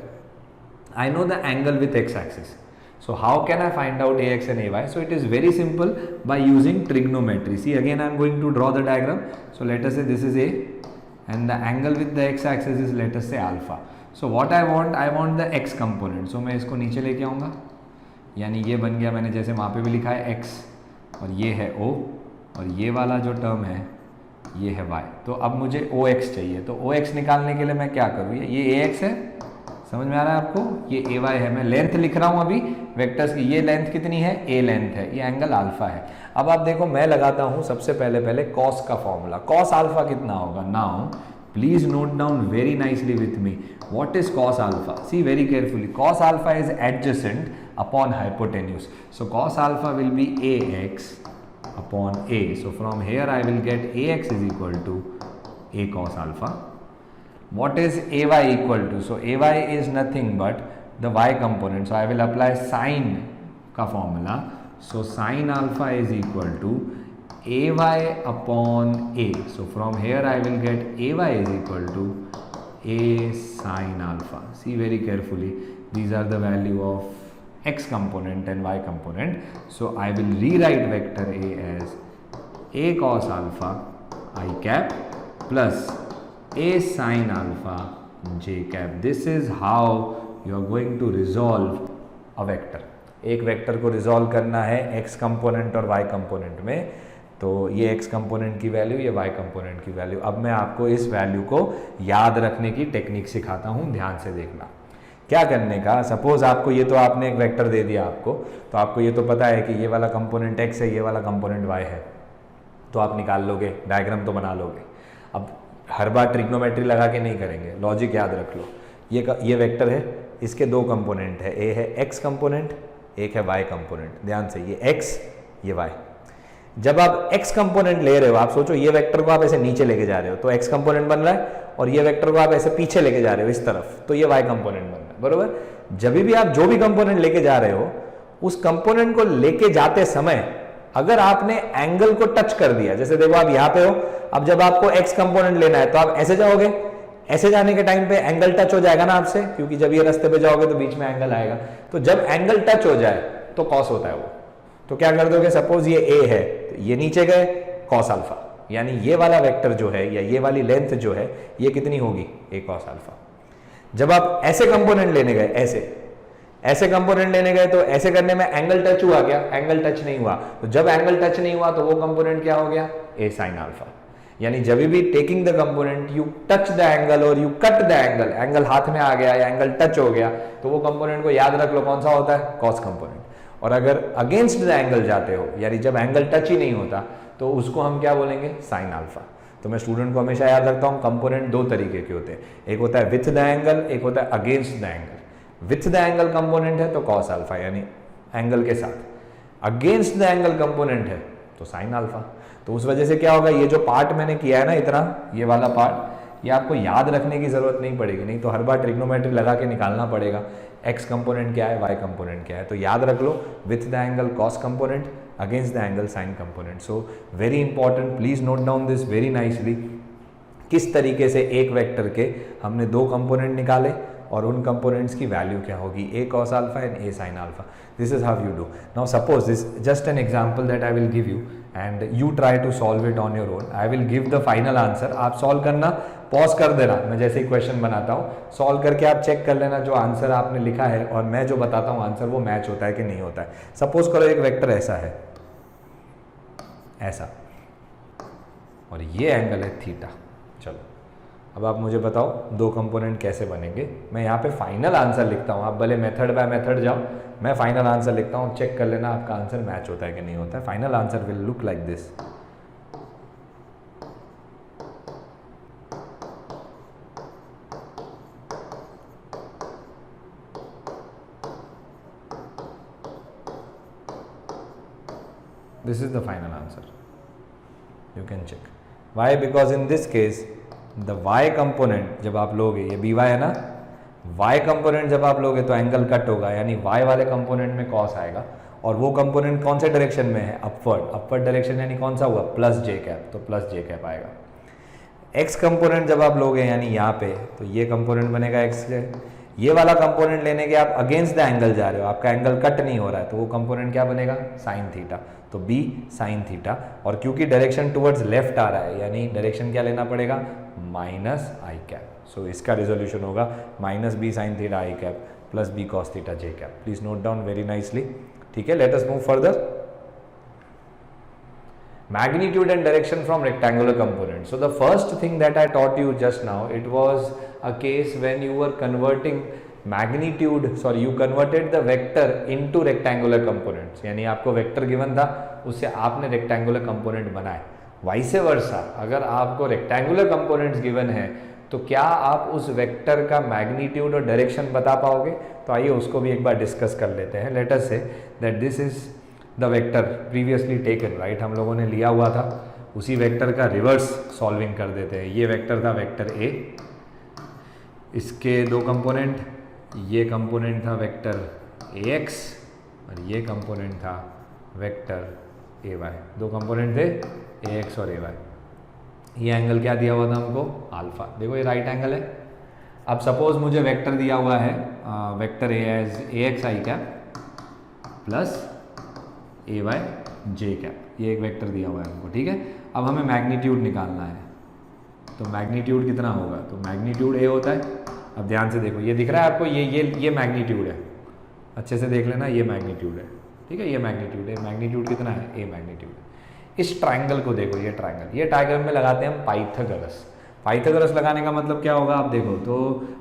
I know the angle with x axis. So how can I find out ax and ay? So it is very simple by using trigonometry. See, again I am going to draw the diagram. So let us say this is a, and the angle with the x axis is, let us say, alpha. So what I want the x component. So मैं इसको नीचे लेके आऊँगा, यानी ये बन गया, मैंने जैसे वहाँ पे भी लिखा है x और ये है o और ये वाला जो टर्म है ये है y। तो अब मुझे OX चाहिए, तो OX निकालने के लिए मैं क्या करूँ, ये AX है, समझ में आ रहा है आपको, ये AY है। मैं लेंथ लिख रहा हूँ अभी वेक्टर्स की, ये लेंथ कितनी है, A लेंथ है, ये एंगल अल्फा है। अब आप देखो मैं लगाता हूँ सबसे पहले कॉस का फॉर्मूला। कॉस अल्फा कितना होगा, now please note down very nicely with me what is cos alpha, see very carefully. Cos alpha is adjacent upon hypotenuse, so cos alpha will be AX upon A. So from here I will get AX is equal to A cos alpha. What is AY equal to? So AY is nothing but the Y component. So I will apply sine का formula. So sin alpha is equal to AY upon A. So from here I will get AY is equal to A sin alpha. See very carefully. These are the value of x component and y component. So I will rewrite vector A as A cos alpha I cap plus A sin alpha j cap. This is how you are going to resolve a vector. एक vector को resolve करना है x component और y component में, तो ये x component की value, ये y कंपोनेंट की वैल्यू। अब मैं आपको इस वैल्यू को याद रखने की टेक्निक सिखाता हूँ, ध्यान से देखना। क्या करने का, सपोज आपको ये, तो आपने एक वेक्टर दे दिया आपको, तो आपको ये तो पता है कि ये वाला कंपोनेंट x है, ये वाला कंपोनेंट y है, तो आप निकाल लोगे, डायग्राम तो बना लोगे। अब हर बार ट्रिग्नोमेट्री लगा के नहीं करेंगे, लॉजिक याद रख लो। ये वेक्टर है, इसके दो कंपोनेंट है, ए है x कंपोनेंट, एक है y कंपोनेंट। ध्यान से, ये x ये y। जब आप x कंपोनेंट ले रहे हो, आप सोचो ये वेक्टर को आप ऐसे नीचे लेके जा रहे हो तो x कंपोनेंट बन रहा है, और ये वेक्टर को आप ऐसे पीछे लेके जा रहे हो इस तरफ, तो ये y कंपोनेंट बन रहा है, बरोबर। जब भी आप जो भी कंपोनेंट लेके जा रहे हो, उस कंपोनेंट को लेके जाते समय अगर आपने एंगल को टच कर दिया, जैसे देखो आप यहाँ पे हो, अब जब आपको x कंपोनेंट लेना है तो आप ऐसे जाओगे, ऐसे जाने के टाइम पे एंगल टच हो जाएगा ना आपसे, क्योंकि जब ये रास्ते पे जाओगे तो बीच में एंगल आएगा, तो जब एंगल टच हो जाए तो कॉस होता है वो। तो क्या कर दोगे, सपोज ये a है, तो ये नीचे गए, कॉस अल्फा, यानी ये वाला वेक्टर जो है या ये वाली लेंथ जो है ये कितनी होगी, a कॉस अल्फा। जब आप ऐसे कंपोनेंट लेने गए, ऐसे कंपोनेंट लेने गए, तो ऐसे करने में एंगल टच हुआ क्या, एंगल टच नहीं हुआ, तो जब एंगल टच नहीं हुआ तो वो कंपोनेंट क्या हो गया, a sin अल्फा। यानी जब भी taking the component you touch the angle और you cut the angle, angle हाथ में आ गया या एंगल टच हो गया, तो वो कंपोनेंट को याद रख लो कौन सा होता है, कॉस कंपोनेंट। और अगर अगेंस्ट द एंगल जाते हो, यानी जब एंगल टच ही नहीं होता, तो उसको हम क्या बोलेंगे, साइन अल्फा। तो मैं स्टूडेंट को हमेशा याद रखता हूँ कंपोनेंट दो तरीके के होते हैं, एक होता है विथ द एंगल, एक होता है against the angle. With the angle component है तो कॉस अल्फा यानी एंगल के साथ, अगेंस्ट द एंगल कंपोनेंट है तो साइन अल्फा। तो उस वजह से क्या होगा, ये जो पार्ट मैंने किया है ना इतना, ये वाला पार्ट, ये आपको याद रखने की जरूरत नहीं पड़ेगी, नहीं तो हर बार ट्रिग्नोमेट्री लगा के निकालना पड़ेगा, x कंपोनेंट क्या है, y कंपोनेंट क्या है। तो याद रख लो, with the angle cos component, against the angle sine component. So very important, please note down this very nicely. किस तरीके से एक वेक्टर के हमने दो कंपोनेंट निकाले और उन कंपोनेंट्स की वैल्यू क्या होगी, a cos alpha and a sin alpha. This is how you do. Now suppose this just an example that I will give you and you try to solve it on your own. I will give the final answer. आप solve करना, pause कर देना, मैं जैसे ही question बनाता हूँ solve करके आप चेक कर लेना जो आंसर आपने लिखा है और मैं जो बताता हूँ आंसर वो मैच होता है कि नहीं होता है। सपोज करो एक वेक्टर ऐसा है, ऐसा, और ये एंगल है थीटा। चलो अब आप मुझे बताओ दो कंपोनेंट कैसे बनेंगे। मैं यहाँ पे फाइनल आंसर लिखता हूँ, आप भले मेथड बाय मेथड जाओ, मैं फाइनल आंसर लिखता हूँ, चेक कर लेना आपका आंसर मैच होता है कि नहीं होता है। Final answer will look like this. This is the final answer. You can check. Why? Because in this case the y component जब आप लोगे, ये by है ना, y कंपोनेंट जब आप लोगे तो एंगल कट होगा, यानी y वाले कंपोनेंट में cos आएगा, और वो कंपोनेंट कौन से डायरेक्शन में है, अपवर्ड। अपवर्ड डायरेक्शन यानी कौन सा हुआ, प्लस जे कैप, तो प्लस जे कैप आएगा। x कंपोनेंट जब आप लोगे यानी यहाँ पे, तो ये कंपोनेंट बनेगा x से। ये वाला कंपोनेंट लेने के आप अगेंस्ट द एंगल जा रहे हो, आपका एंगल कट नहीं हो रहा है, तो वो कंपोनेंट क्या बनेगा, साइन थीटा, तो b साइन थीटा। और क्योंकि डायरेक्शन टुवर्ड्स लेफ्ट आ रहा है यानी डायरेक्शन क्या लेना पड़ेगा, माइनस आई कैप। सो इसका रिजोल्यूशन होगा minus b sine theta i cap. Plus b cos theta j cap. Please note down very nicely. ठीक है, let us move further. Magnitude and direction from rectangular component. So the first thing that I taught you just now, it was a case when you were converting you converted the vector into rectangular components. यानी आपको vector given था, उससे आपने rectangular component बनाए. Vice versa, अगर आपको rectangular components given है तो क्या आप उस वेक्टर का मैग्नीट्यूड और डायरेक्शन बता पाओगे? तो आइए उसको भी एक बार डिस्कस कर लेते हैं. Late us say that this is the vector previously taken, right, हम लोगों ने लिया हुआ था. उसी वेक्टर का रिवर्स सॉल्विंग कर देते हैं. ये वेक्टर था वेक्टर ए, इसके दो कंपोनेंट, ये कंपोनेंट था वेक्टर ए एक्स और ये कंपोनेंट था वेक्टर ए वाई. दो कंपोनेंट थे ए एक्स और ए वाई. ये एंगल क्या दिया हुआ था हमको? अल्फा. देखो ये राइट एंगल है. अब सपोज मुझे वेक्टर दिया हुआ है vector A as A x i cap plus A y j cap. ये एक वेक्टर दिया हुआ है हमको. ठीक है, अब हमें मैग्नीट्यूड निकालना है. तो मैग्नीट्यूड कितना होगा? तो मैग्नीट्यूड ए होता है. अब ध्यान से देखो, ये दिख रहा है आपको, ये मैग्नीट्यूड है. अच्छे से देख लेना, ये मैग्नीट्यूड है. ठीक है, ये मैग्नीट्यूड है. मैग्नीट्यूड कितना है? ए मैग्नीट्यूड. इस ट्राइंगल को देखो, ये ट्राइंगल में लगाते हैं हम पाइथागोरस. पाइथागोरस लगाने का मतलब क्या होगा? आप देखो, तो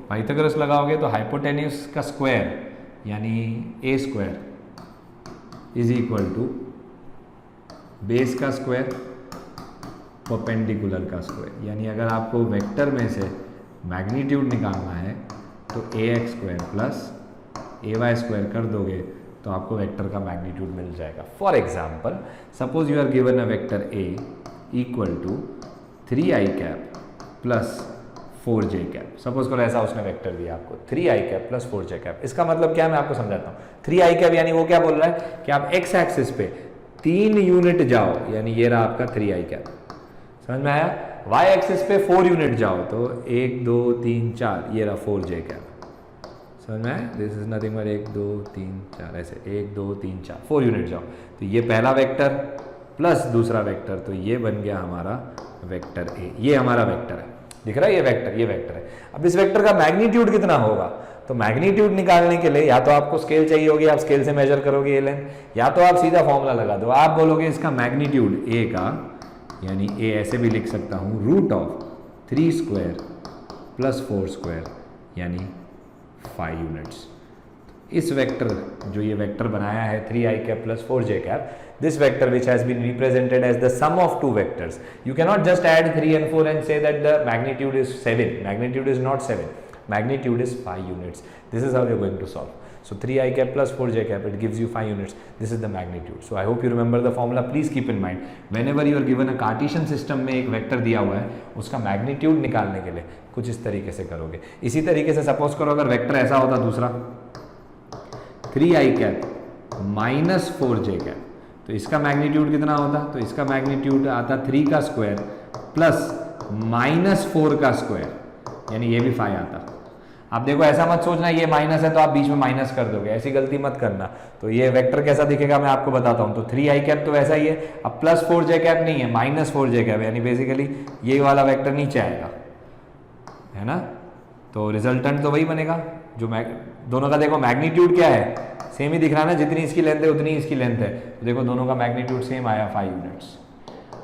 पाइथागोरस लगाओगे तो हाइपोटेन्यूस का स्क्वायर यानी A square is equal to base का स्क्वायर परपेंडिकुलर का स्क्वायर. यानी अगर आपको वेक्टर में से मैग्नीट्यूड निकालना है तो ए x square plus A y square कर दोगे तो आपको वेक्टर का मैग्नीट्यूड मिल जाएगा. For example, suppose you are given a vector A equal to 3i cap plus 4j cap. Suppose करो ऐसा उसने वेक्टर दिया आपको 3i cap plus 4j cap. इसका मतलब क्या है, मैं आपको समझाता हूँ. 3i कैप यानी वो क्या बोल रहा है कि आप एक्स एक्सिस पे 3 यूनिट जाओ, यानी ये रहा आपका 3i कैप. समझ में आया? y एक्सिस पे 4 यूनिट जाओ तो 1 2 3 4, ये रहा 4j कैप. समझ में आया? दिस इज नथिंग बट 1 2 3 4, ऐसे 1 2 3 4 4 यूनिट जाओ तो ये पहला वेक्टर प्लस दूसरा वेक्टर, तो ये बन गया हमारा वेक्टर ए. ये हमारा वेक्टर है. दिख रहा है? ये वेक्टर है. अब इस वेक्टर का मैग्नीट्यूड कितना होगा? तो मैग्नीट्यूड निकालने के लिए या तो आपको स्केल चाहिए होगी, आप स्केल से मेजर करोगे ये लेंथ, या तो आप सीधा फॉर्मूला लगा दो. आप बोलोगे इसका मैग्नीट्यूड ए का, यानी ए ऐसे भी लिख सकता हूँ, root of 3 square plus 4 square यानी 5 यूनिट्स. इस वेक्टर जो ये वेक्टर बनाया है 3i cap plus 4j cap, this vector which has been represented as the sum of two vectors. You cannot just add 3 and 4 and say that the magnitude is 7. Magnitude is not 7. Magnitude is 5 units. This is how we are going to solve. So 3i cap plus 4j cap, it gives you 5 units. This is the magnitude. So I hope you remember the formula. Please keep in mind, whenever you are given a Cartesian system में एक vector दिया हुआ है, उसका magnitude निकालने के लिए कुछ इस तरीके से करोगे. इसी तरीके से सपोज करो अगर वेक्टर ऐसा होता दूसरा 3i cap minus 4j cap, तो इसका मैग्नीट्यूड कितना होता? तो इसका मैग्नीट्यूड आता 3 का स्क्वायर प्लस माइनस 4 का स्क्वायर, यानी ये भी 5 आता. आप देखो, ऐसा मत सोचना ये माइनस है तो आप बीच में माइनस कर दोगे, ऐसी गलती मत करना. तो ये वेक्टर कैसा दिखेगा मैं आपको बताता हूँ. तो 3i कैप तो वैसा ही है. अब प्लस 4j कैप नहीं है, माइनस 4j कैप, यानी बेसिकली ये वाला वेक्टर नीचे आएगा, है ना. तो रिजल्टेंट तो वही बनेगा जो दोनों का. देखो मैग्नीट्यूड क्या है, सेम ही दिख रहा है ना, जितनी इसकी लेंथ है उतनी इसकी लेंथ है. तो देखो दोनों का मैग्नीट्यूड सेम आया 5 यूनिट्स.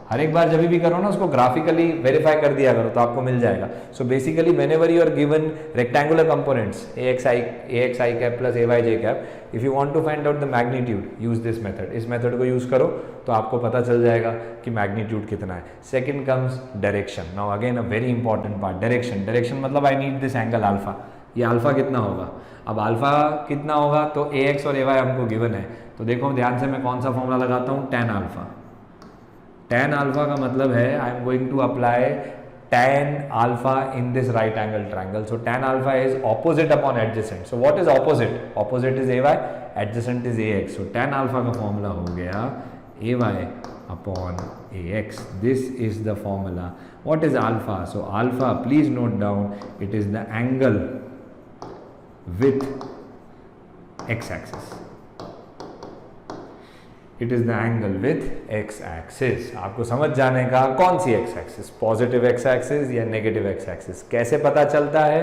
हर एक बार जब भी करो ना उसको ग्राफिकली वेरीफाई कर दिया करो तो आपको मिल जाएगा. So basically whenever you are given rectangular components ax i cap plus ay j cap, if you want to find out the magnitude use this method. इस मेथड को यूज करो तो आपको पता चल जाएगा कि मैग्नीट्यूड कितना है. Second comes direction. Now again a very important part, direction मतलब I need this angle alpha. ये अल्फा कितना होगा? अब अल्फा कितना होगा? तो ax और ay हमको गिवन है. तो देखो ध्यान से मैं कौन सा फॉर्मूला लगाता हूँ, tan अल्फा. tan अल्फा का मतलब है I am going to apply tan alpha in this right angle triangle. So tan alpha is opposite upon adjacent. So what is opposite? Opposite is ay, adjacent is ax. So tan alpha का formula हो गया ay upon ax. This is the formula. What is alpha? So alpha, please note down, it is the angle with x-axis. It is the angle with x-axis. आपको समझ जाने का कौन सी x-axis, positive x-axis या negative x-axis, कैसे पता चलता है?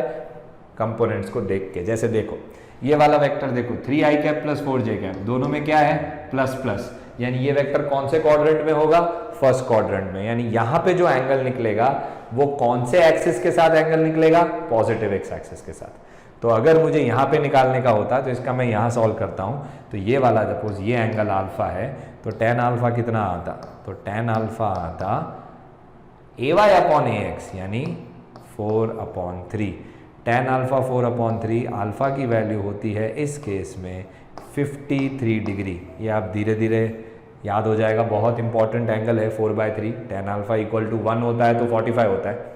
कंपोनेंट्स को देख के. जैसे देखो ये वाला वेक्टर देखो 3i cap plus 4j cap, दोनों में क्या है प्लस प्लस, यानी ये वेक्टर कौन से क्वाड्रेंट में होगा, फर्स्ट क्वाड्रेंट में। यानी यहां पे जो एंगल निकलेगा वो कौन से एक्सिस के साथ एंगल निकलेगा, पॉजिटिव एक्स एक्सिस के साथ। तो अगर मुझे यहाँ पे निकालने का होता तो इसका मैं यहाँ सॉल्व करता हूँ, तो ये वाला सपोज ये एंगल अल्फा है, तो टेन अल्फा कितना आता, तो टेन अल्फा आता ay अपॉन ए एक्स यानी 4/3। टेन अल्फा 4/3, अल्फा की वैल्यू होती है इस केस में 53 डिग्री। ये आप धीरे धीरे याद हो जाएगा, बहुत इंपॉर्टेंट एंगल है 4/3। टेन अल्फा इक्वल टू 1 होता है तो 45 होता है,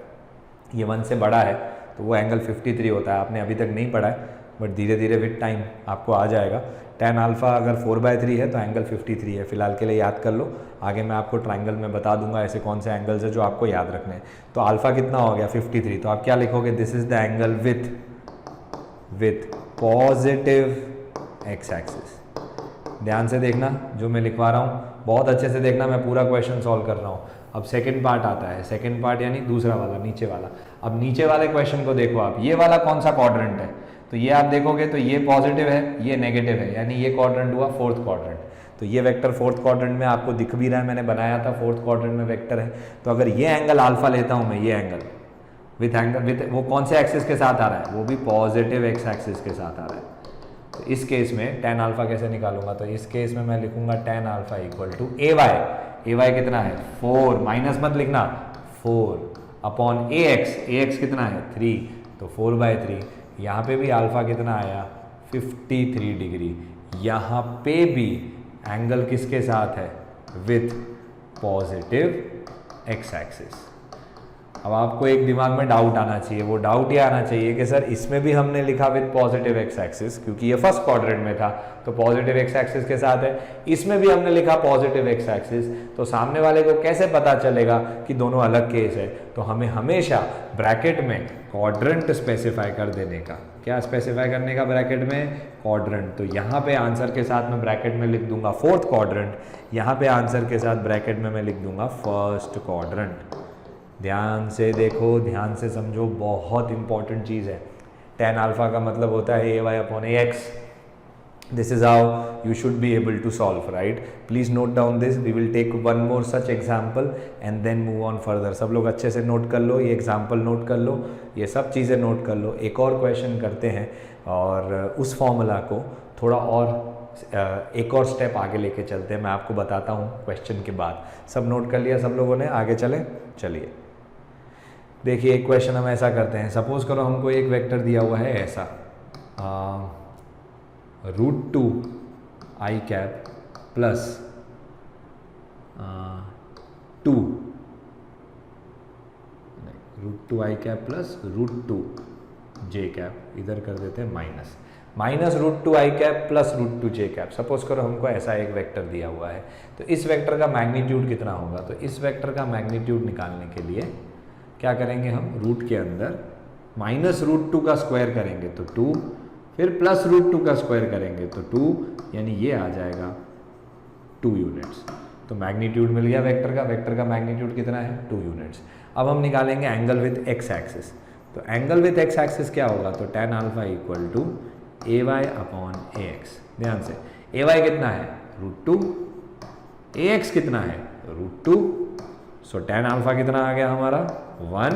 ये 1 से बड़ा है तो वो एंगल 53 होता है। आपने अभी तक नहीं पढ़ा है बट धीरे धीरे विद टाइम आपको आ जाएगा। टेन अल्फा अगर 4/3 है तो एंगल 53 है, फिलहाल के लिए याद कर लो, आगे मैं आपको ट्राइंगल में बता दूंगा ऐसे कौन से एंगल्स है जो आपको याद रखने हैं। तो अल्फा कितना हो गया 53, तो आप क्या लिखोगे, this is the angle with positive x axis. ध्यान से देखना जो मैं लिखवा रहा हूँ, बहुत अच्छे से देखना, मैं पूरा क्वेश्चन सॉल्व कर रहा हूँ। अब सेकंड पार्ट आता है, सेकंड पार्ट यानी दूसरा वाला, नीचे वाला। अब नीचे वाले क्वेश्चन को देखो आप, ये वाला कौन सा क्वाड्रेंट है, तो ये आप देखोगे तो ये पॉजिटिव है, ये नेगेटिव है, यानी ये क्वाड्रेंट हुआ फोर्थ क्वाड्रेंट। तो ये वेक्टर फोर्थ क्वाड्रेंट में आपको दिख भी रहा है, मैंने बनाया था फोर्थ क्वाड्रेंट में वेक्टर है। तो अगर ये एंगल अल्फा लेता हूँ मैं, ये एंगल विथ वो कौन से एक्सिस के साथ आ रहा है, वो भी पॉजिटिव एक्स एक्सिस के साथ आ रहा है। तो इस केस में टेन अल्फा कैसे निकालूंगा, तो इस केस में मैं लिखूंगा tan alpha equal to A Y कितना है 4, माइनस मत लिखना 4 अपॉन ए एक्स कितना है 3, तो 4/3। यहाँ पे भी अल्फा कितना आया 53 डिग्री। यहाँ पे भी एंगल किसके साथ है, विथ पॉजिटिव एक्स एक्सिस। अब आपको एक दिमाग में डाउट आना चाहिए, वो डाउट ये आना चाहिए कि सर इसमें भी हमने लिखा विथ पॉजिटिव एक्स एक्सिस क्योंकि ये फर्स्ट क्वाड्रेंट में था तो पॉजिटिव एक्स एक्सिस के साथ है, इसमें भी हमने लिखा पॉजिटिव एक्स एक्सिस, तो सामने वाले को कैसे पता चलेगा कि दोनों अलग केस है। तो हमें हमेशा ब्रैकेट में क्वाड्रेंट स्पेसिफाई कर देने का, क्या स्पेसिफाई करने का ब्रैकेट में, क्वाड्रेंट। तो यहाँ पे आंसर के साथ मैं ब्रैकेट में लिख दूंगा फोर्थ क्वाड्रेंट, यहाँ पे आंसर के साथ ब्रैकेट में मैं लिख दूंगा फर्स्ट क्वाड्रेंट। ध्यान से देखो, ध्यान से समझो, बहुत इंपॉर्टेंट चीज़ है। टेन अल्फा का मतलब होता है A Y upon A x. This is how you should be able to solve, right. Please note down this, we will take one more such example and then move on further. सब लोग अच्छे से note कर लो, ये example note कर लो, ये सब चीज़ें नोट कर लो। एक और क्वेश्चन करते हैं और उस फॉर्मूला को थोड़ा और एक और स्टेप आगे लेके चलते हैं, मैं आपको बताता हूँ क्वेश्चन के बाद। सब नोट कर लिया सब लोगों ने, आगे चले, चलिए। देखिए एक क्वेश्चन हम ऐसा करते हैं, सपोज करो हमको एक वेक्टर दिया हुआ है ऐसा √2 आई कैप प्लस 2 √2 आई कैप प्लस √2 जे कैप, इधर कर देते हैं माइनस √2 आई कैप प्लस √2 जे कैप। सपोज करो हमको ऐसा एक वेक्टर दिया हुआ है, तो इस वेक्टर का मैग्नीट्यूड कितना होगा, तो इस वेक्टर का मैग्नीट्यूड निकालने के लिए क्या करेंगे हम, रूट के अंदर माइनस √2 का स्क्वायर करेंगे तो 2, फिर प्लस √2 का स्क्वायर करेंगे तो 2, यानी ये आ जाएगा 2 यूनिट्स। तो मैग्नीट्यूड मिल गया वेक्टर का मैग्नीट्यूड कितना है 2 यूनिट्स। अब हम निकालेंगे एंगल विथ एक्स एक्सिस, तो एंगल विथ एक्स एक्सिस क्या होगा, तो tan alpha equal to A Y upon A X. ध्यान से, ए वाई कितना है √2, ए एक्स कितना है √2, सो टेन अल्फा कितना आ गया हमारा 1।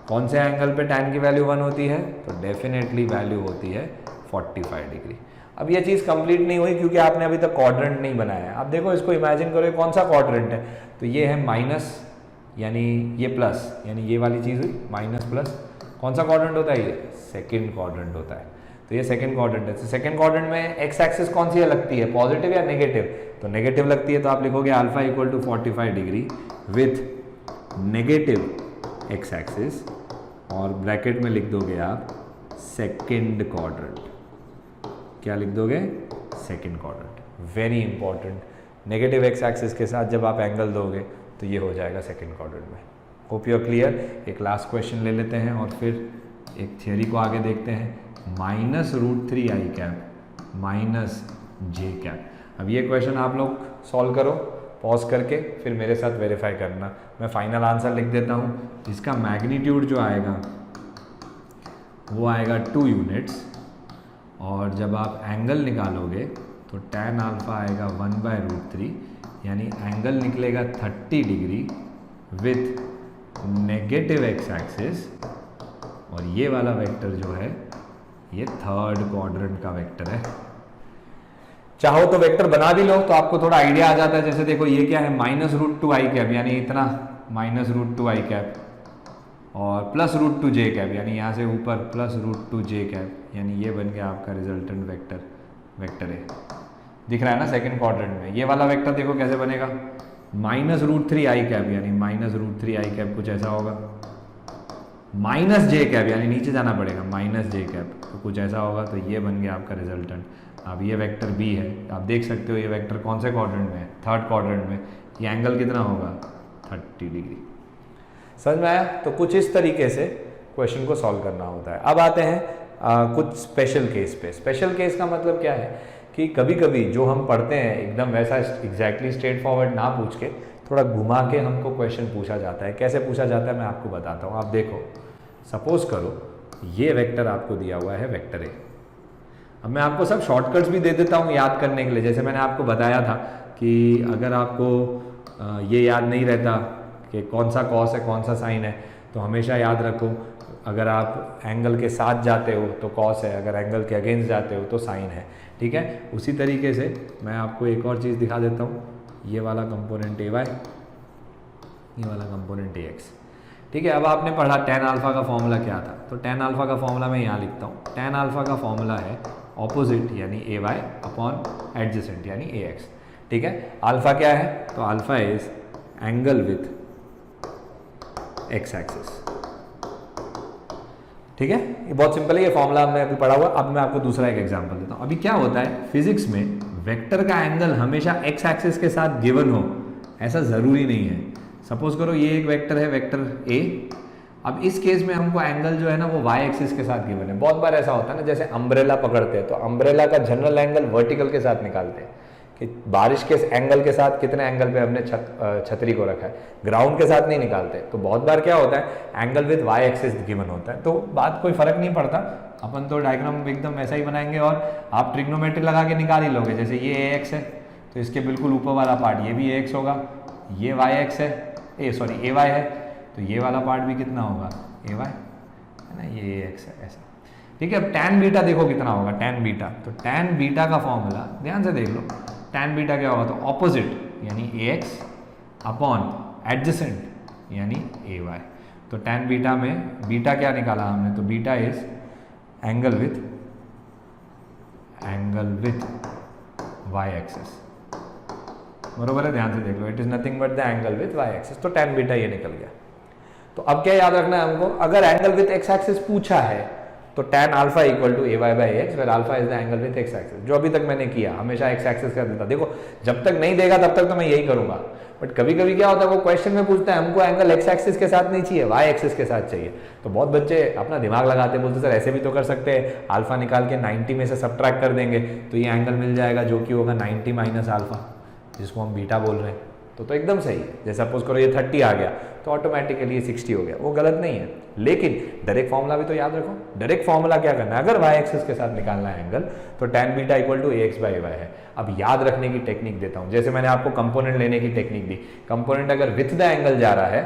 कौन से एंगल पे tan की वैल्यू 1 होती है, तो डेफिनेटली वैल्यू होती है 45 डिग्री। अब ये चीज़ कंप्लीट नहीं हुई क्योंकि आपने अभी तक क्वाड्रेंट नहीं बनाया है। अब देखो इसको इमेजिन करो कौन सा क्वाड्रेंट है, तो ये है माइनस यानी ये प्लस, यानी ये वाली चीज़ हुई माइनस प्लस। कौन सा क्वाड्रेंट होता है, ये सेकेंड क्वाड्रेंट होता है। तो ये सेकंड क्वाड्रेंट है, तो सेकंड क्वाड्रेंट में एक्स एक्सिस कौन सी लगती है, पॉजिटिव या नेगेटिव, तो नेगेटिव लगती है, तो आप लिखोगे alpha equal to 45 degree with negative X axis और ब्रैकेट में लिख दोगे आप सेकंड क्वाड्रेंट। क्या लिख दोगे, second quadrant. Very important, negative X axis के साथ जब आप एंगल दोगे तो ये हो जाएगा सेकंड क्वाड्रेंट में। Hope you are clear. एक लास्ट क्वेश्चन ले लेते हैं और फिर एक थियोरी को आगे देखते हैं। Minus √3 i cap minus J cap. अब ये क्वेश्चन आप लोग सॉल्व करो पॉज करके, फिर मेरे साथ वेरीफाई करना। मैं फाइनल आंसर लिख देता हूँ। इसका मैग्नीट्यूड जो आएगा वो आएगा 2 यूनिट्स और जब आप एंगल निकालोगे तो tan अल्फा आएगा 1/√3, यानी एंगल निकलेगा 30 degree with negative X axis, और ये वाला वेक्टर जो है ये थर्ड क्वाड्रेंट का वेक्टर है। चाहो तो वेक्टर बना भी लो तो आपको थोड़ा आइडिया आ जाता है। जैसे देखो ये क्या है, -√2i कैप, यानी इतना -√2i कैप, और +√2j कैप, यानी यहाँ से ऊपर +√2j कैप, यानी ये बन गया आपका रिजल्टेंट वेक्टर है। दिख रहा है ना सेकंड क्वाड्रेंट में। ये वाला वेक्टर देखो कैसे बनेगा, -√3i कैप, यानी -√3i कैप कुछ ऐसा होगा, -j कैप, यानी नीचे जाना पड़ेगा, -j कैप, तो कुछ ऐसा होगा। तो ये बन गया आपका रिजल्टेंट। अब ये वेक्टर b है, आप देख सकते हो ये वेक्टर कौन से क्वाड्रेंट में है, थर्ड क्वाड्रेंट में। ये एंगल कितना होगा, 30 डिग्री। समझ में आया? तो कुछ इस तरीके से क्वेश्चन को सॉल्व करना होता है। अब आते हैं कुछ स्पेशल केस पे। स्पेशल केस का मतलब क्या है कि कभी कभी जो हम पढ़ते हैं एकदम वैसा एग्जैक्टली स्ट्रेट फॉरवर्ड ना पूछ के थोड़ा घुमा के हमको क्वेश्चन पूछा जाता है। कैसे पूछा जाता है मैं आपको बताता हूँ। आप देखो, सपोज करो ये वेक्टर आपको दिया हुआ है, वेक्टर ए। अब मैं आपको सब शॉर्टकट्स भी दे देता हूँ याद करने के लिए। जैसे मैंने आपको बताया था कि अगर आपको ये याद नहीं रहता कि कौन सा कॉस है कौन सा साइन है, तो हमेशा याद रखो अगर आप एंगल के साथ जाते हो तो कॉस है, अगर एंगल के अगेंस्ट जाते हो तो साइन है। ठीक है, उसी तरीके से मैं आपको एक और चीज़ दिखा देता हूँ। ये वाला कंपोनेंट AY, ये वाला कंपोनेंट AX। ठीक है, अब आपने पढ़ा tan अल्फा का फॉर्मूला क्या था, तो tan अल्फा का फॉर्मूला मैं यहाँ लिखता हूँ। tan अल्फा का फॉर्मूला है ऑपोजिट यानी AY अपॉन एडजेसेंट यानी AX। ठीक है, अल्फा क्या है, तो alpha is angle with x axis. ठीक है, ये बहुत सिंपल है, ये फॉर्मूला हमने अभी पढ़ा हुआ। अब मैं आपको दूसरा एक एग्जांपल देता हूँ। अभी क्या होता है फिजिक्स में, वेक्टर का एंगल हमेशा x एक्सिस के साथ गिवन हो ऐसा ज़रूरी नहीं है। सपोज करो ये एक वेक्टर है, वेक्टर A। अब इस केस में हमको एंगल जो है ना वो y एक्सिस के साथ गिवन है। बहुत बार ऐसा होता है ना, जैसे अम्ब्रेला पकड़ते हैं तो अम्ब्रेला का जनरल एंगल वर्टिकल के साथ निकालते हैं कि बारिश के एंगल के साथ कितने एंगल पे हमने छतरी को रखा है, ग्राउंड के साथ नहीं निकालते। तो बहुत बार क्या होता है angle with y axis given होता है, तो बात कोई फर्क नहीं पड़ता, अपन तो डायग्राम एकदम वैसा ही बनाएंगे और आप ट्रिग्नोमेट्री लगा के निकाल ही लोगे। जैसे ये ax है तो इसके बिल्कुल ऊपर वाला पार्ट ये भी ax होगा, ये yx है, ay है, तो ये वाला पार्ट भी कितना होगा ay है ना, ये ax है ऐसा। ठीक है, अब tan बीटा देखो कितना होगा, tan बीटा, तो tan बीटा का फॉर्मूला ध्यान से देख लो। tan बीटा क्या होगा, तो ऑपोजिट यानी ax अपॉन एडजेसेंट यानी ay। तो tan बीटा में बीटा क्या निकाला हमने, तो beta is angle with y axis. बरोबर है, ध्यान से देख लो, it is nothing but the angle with y axis. तो tan बीटा ये निकल गया। तो अब क्या याद रखना है हमको, अगर एंगल विथ x एक्सिस पूछा है तो tan alpha equal to ay/x, where alpha is the angle with x axis. जो अभी तक मैंने किया हमेशा x एक्सिस का देता। देखो जब तक नहीं देगा तब तक तो मैं यही करूंगा, बट कभी कभी क्या होता है वो क्वेश्चन में पूछता है हमको एंगल x एक्सिस के साथ नहीं चाहिए, y एक्सिस के साथ चाहिए। तो बहुत बच्चे अपना दिमाग लगाते हैं, बोलते सर ऐसे भी तो कर सकते हैं, अल्फा निकाल के 90 में से सब्ट्रैक्ट कर देंगे तो ये एंगल मिल जाएगा जो कि होगा 90 माइनस अल्फा, जिसको हम बीटा बोल रहे हैं। तो एकदम सही है। जैसे सपोज करो ये 30 आ गया तो ऑटोमेटिकली ये 60 हो गया, वो गलत नहीं है। लेकिन डायरेक्ट फॉर्मूला भी तो याद रखो। डायरेक्ट फॉर्मूला क्या करना है, अगर y एक्सिस के साथ निकालना है एंगल तो tan beta equal to ax/ay है। अब याद रखने की टेक्निक देता हूं, जैसे मैंने आपको कंपोनेंट लेने की टेक्निक दी। कंपोनेंट अगर विथ द एंगल जा रहा है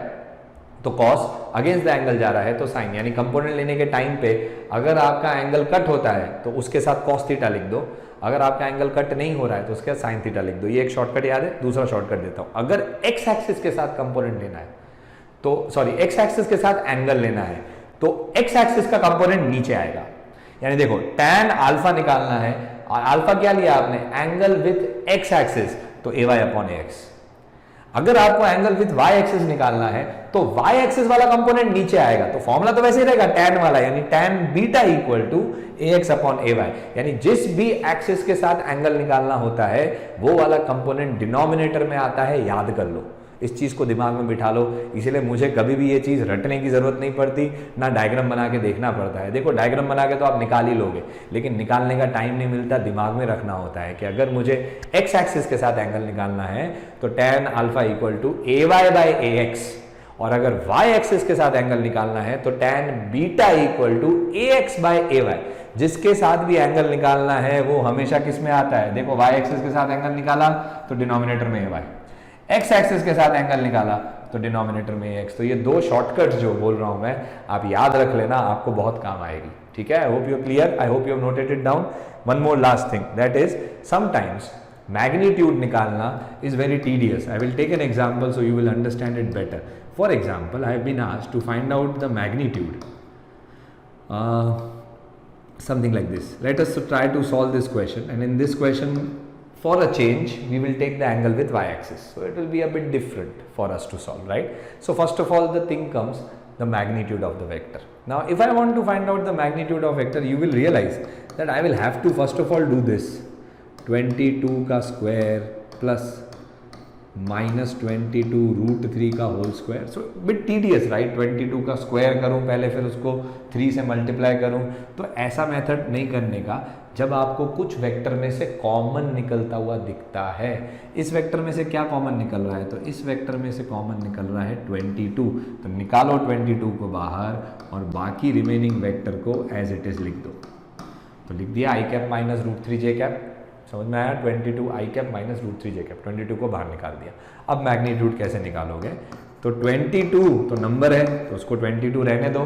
तो cos, अगेंस्ट द एंगल जा रहा है तो साइन। यानी कंपोनेंट लेने के टाइम पे अगर आपका एंगल कट होता है तो उसके साथ cos थीटा लिख दो, अगर आपका एंगल कट नहीं हो रहा है तो उसके साथ sin थीटा लिख दो। ये एक शॉर्टकट याद है। दूसरा शॉर्टकट देता हूं, अगर x एक्सिस के साथ कंपोनेंट लेना है तो सॉरी x एक्सिस के साथ एंगल लेना है तो x एक्सिस का कंपोनेंट नीचे आएगा। यानी देखो tan अल्फा निकालना है और अल्फा क्या लिया आपने, एंगल विथ x एक्सिस, तो ay अपॉन ax। अगर आपको एंगल विथ y एक्सिस निकालना है तो y एक्सिस वाला कंपोनेंट नीचे आएगा, तो फॉर्मूला तो वैसे ही रहेगा tan वाला, यानी tan beta equal to ax upon ay। यानी जिस भी एक्सिस के साथ एंगल निकालना होता है वो वाला कंपोनेंट डिनोमिनेटर में आता है, याद कर लो, इस चीज को दिमाग में बिठा लो। इसीलिए मुझे कभी भी ये चीज रटने की जरूरत नहीं पड़ती, ना डायग्राम बना के देखना पड़ता है। देखो डायग्राम बना के तो आप निकाल ही लोगे, लेकिन निकालने का टाइम नहीं मिलता, दिमाग में रखना होता है कि अगर मुझे x एक्सिस के साथ एंगल निकालना है तो tan alpha equal to ay/ax, और अगर y एक्सिस के साथ एंगल निकालना है तो tan beta equal to ax/ay। जिसके साथ भी एंगल निकालना है वो हमेशा किस में आता है, देखो y एक्सिस के साथ एंगल निकाला तो डिनोमिनेटर में ay, x एक्सिस के साथ एंगल निकाला तो डिनोमिनेटर में x। तो ये दो शॉर्टकट्स जो बोल रहा हूं मैं, आप याद रख लेना, आपको बहुत काम आएगी, ठीक है। I hope you clear, I hope you have noted it down. One more last thing, that is sometimes magnitude निकालना is very tedious. I will take an example so you will understand it better. For example, I have been asked to find out the magnitude, something like this. Let us try to solve this question, and in this question, for a change, we will take the angle with y-axis. So it will be a bit different for us to solve, right? So first of all, the thing comes the magnitude of the vector. Now, if I want to find out the magnitude of vector, you will realize that I will have to first of all do this. 22 का square plus -22 root 3 का whole square. सो bit tedious, right? 22 का square करूं पहले, फिर उसको 3 से multiply करूं। तो ऐसा मेथड नहीं करने का जब आपको कुछ वेक्टर में से कॉमन निकलता हुआ दिखता है। इस वेक्टर में से क्या कॉमन निकल रहा है? तो इस वेक्टर में से कॉमन निकल रहा है 22। तो निकालो 22 को बाहर और बाकी रिमेनिंग वेक्टर को एज इट इज लिख दो। तो लिख दिया आई cap minus root 3 j cap, समझ में आया? 22 i cap minus root 3 j cap, 22 को बाहर निकाल दिया। अब मैग्नीट्यूड कैसे निकालोगे? तो 22 तो नंबर है तो उसको 22 रहने दो,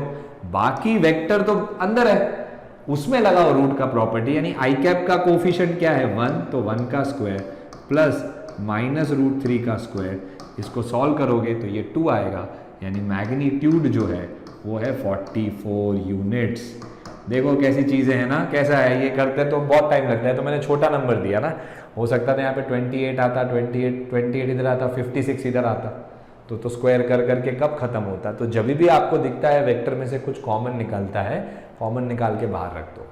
बाकी वेक्टर तो अंदर है उसमें लगाओ रूट का प्रॉपर्टी, यानी आई कैप का कोफिशिएंट क्या है 1, तो 1 का स्क्वायर प्लस माइनस रूट 3 का स्क्वायर, इसको सॉल्व करोगे तो ये 2 आएगा, यानी मैग्नीट्यूड जो है वो है 44 यूनिट्स। देखो कैसी चीज़ें हैं ना, कैसा है ये करते तो बहुत टाइम लगता है। तो मैंने छोटा नंबर दिया ना, हो सकता था यहाँ पे 28 आता, 28 इधर आता, 56 इधर आता, तो स्क्वायर कर करके कब खत्म होता। तो जब भी आपको दिखता है वेक्टर में से कुछ कॉमन निकलता है, कॉमन निकाल के बाहर रख दो।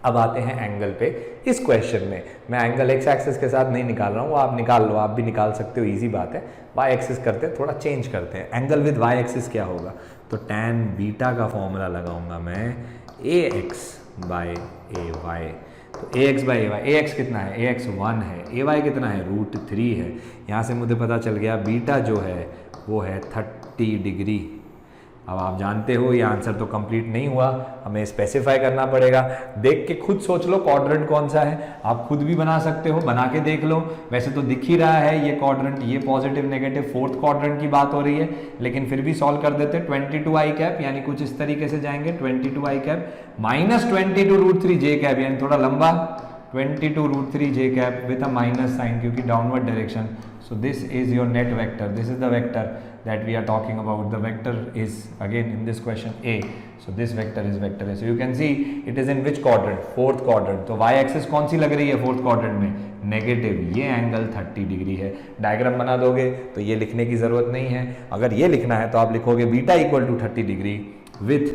अब आते हैं एंगल पे। इस क्वेश्चन में मैं एंगल एक्स एक्सिस के साथ नहीं निकाल रहा हूँ, वो आप निकाल लो, आप भी निकाल सकते हो, इजी बात है। वाई एक्सिस करते हैं, थोड़ा चेंज करते हैं। एंगल विद वाई एक्सिस क्या होगा? तो टैन बीटा का फॉर्मूला लगाऊंगा मैं, a x by a y. तो ए x by a y, a x कितना है? ए एक्स 1 है, ए वाई कितना है? रूट 3 है। यहाँ से मुझे पता चल गया बीटा जो है वो है 30 डिग्री। अब आप जानते हो ये आंसर तो कंप्लीट नहीं हुआ, हमें स्पेसिफाई करना पड़ेगा। देख के खुद सोच लो क्वाड्रेंट कौन सा है, आप खुद भी बना सकते हो, बना के देख लो। वैसे तो दिख ही रहा है ये क्वाड्रेंट, ये पॉजिटिव नेगेटिव फोर्थ क्वाड्रेंट की बात हो रही है, लेकिन फिर भी सॉल्व कर देते। 22 आई कैप यानी कुछ इस तरीके से जाएंगे, 22 i cap minus 22 root 3 j cap, यानी थोड़ा लंबा 22 root 3 j cap with a minus sign क्योंकि downward direction. So this is your net vector. This is the vector that we are talking about. The vector is again in this question A. So this vector is vector A. So you can see it is in which quadrant? Fourth quadrant. तो y axis कौन सी लग रही है fourth quadrant में? Negative. ये angle 30 degree है। Diagram बना दोगे तो ये लिखने की जरूरत नहीं है। अगर ये लिखना है तो आप लिखोगे beta equal to 30 degree with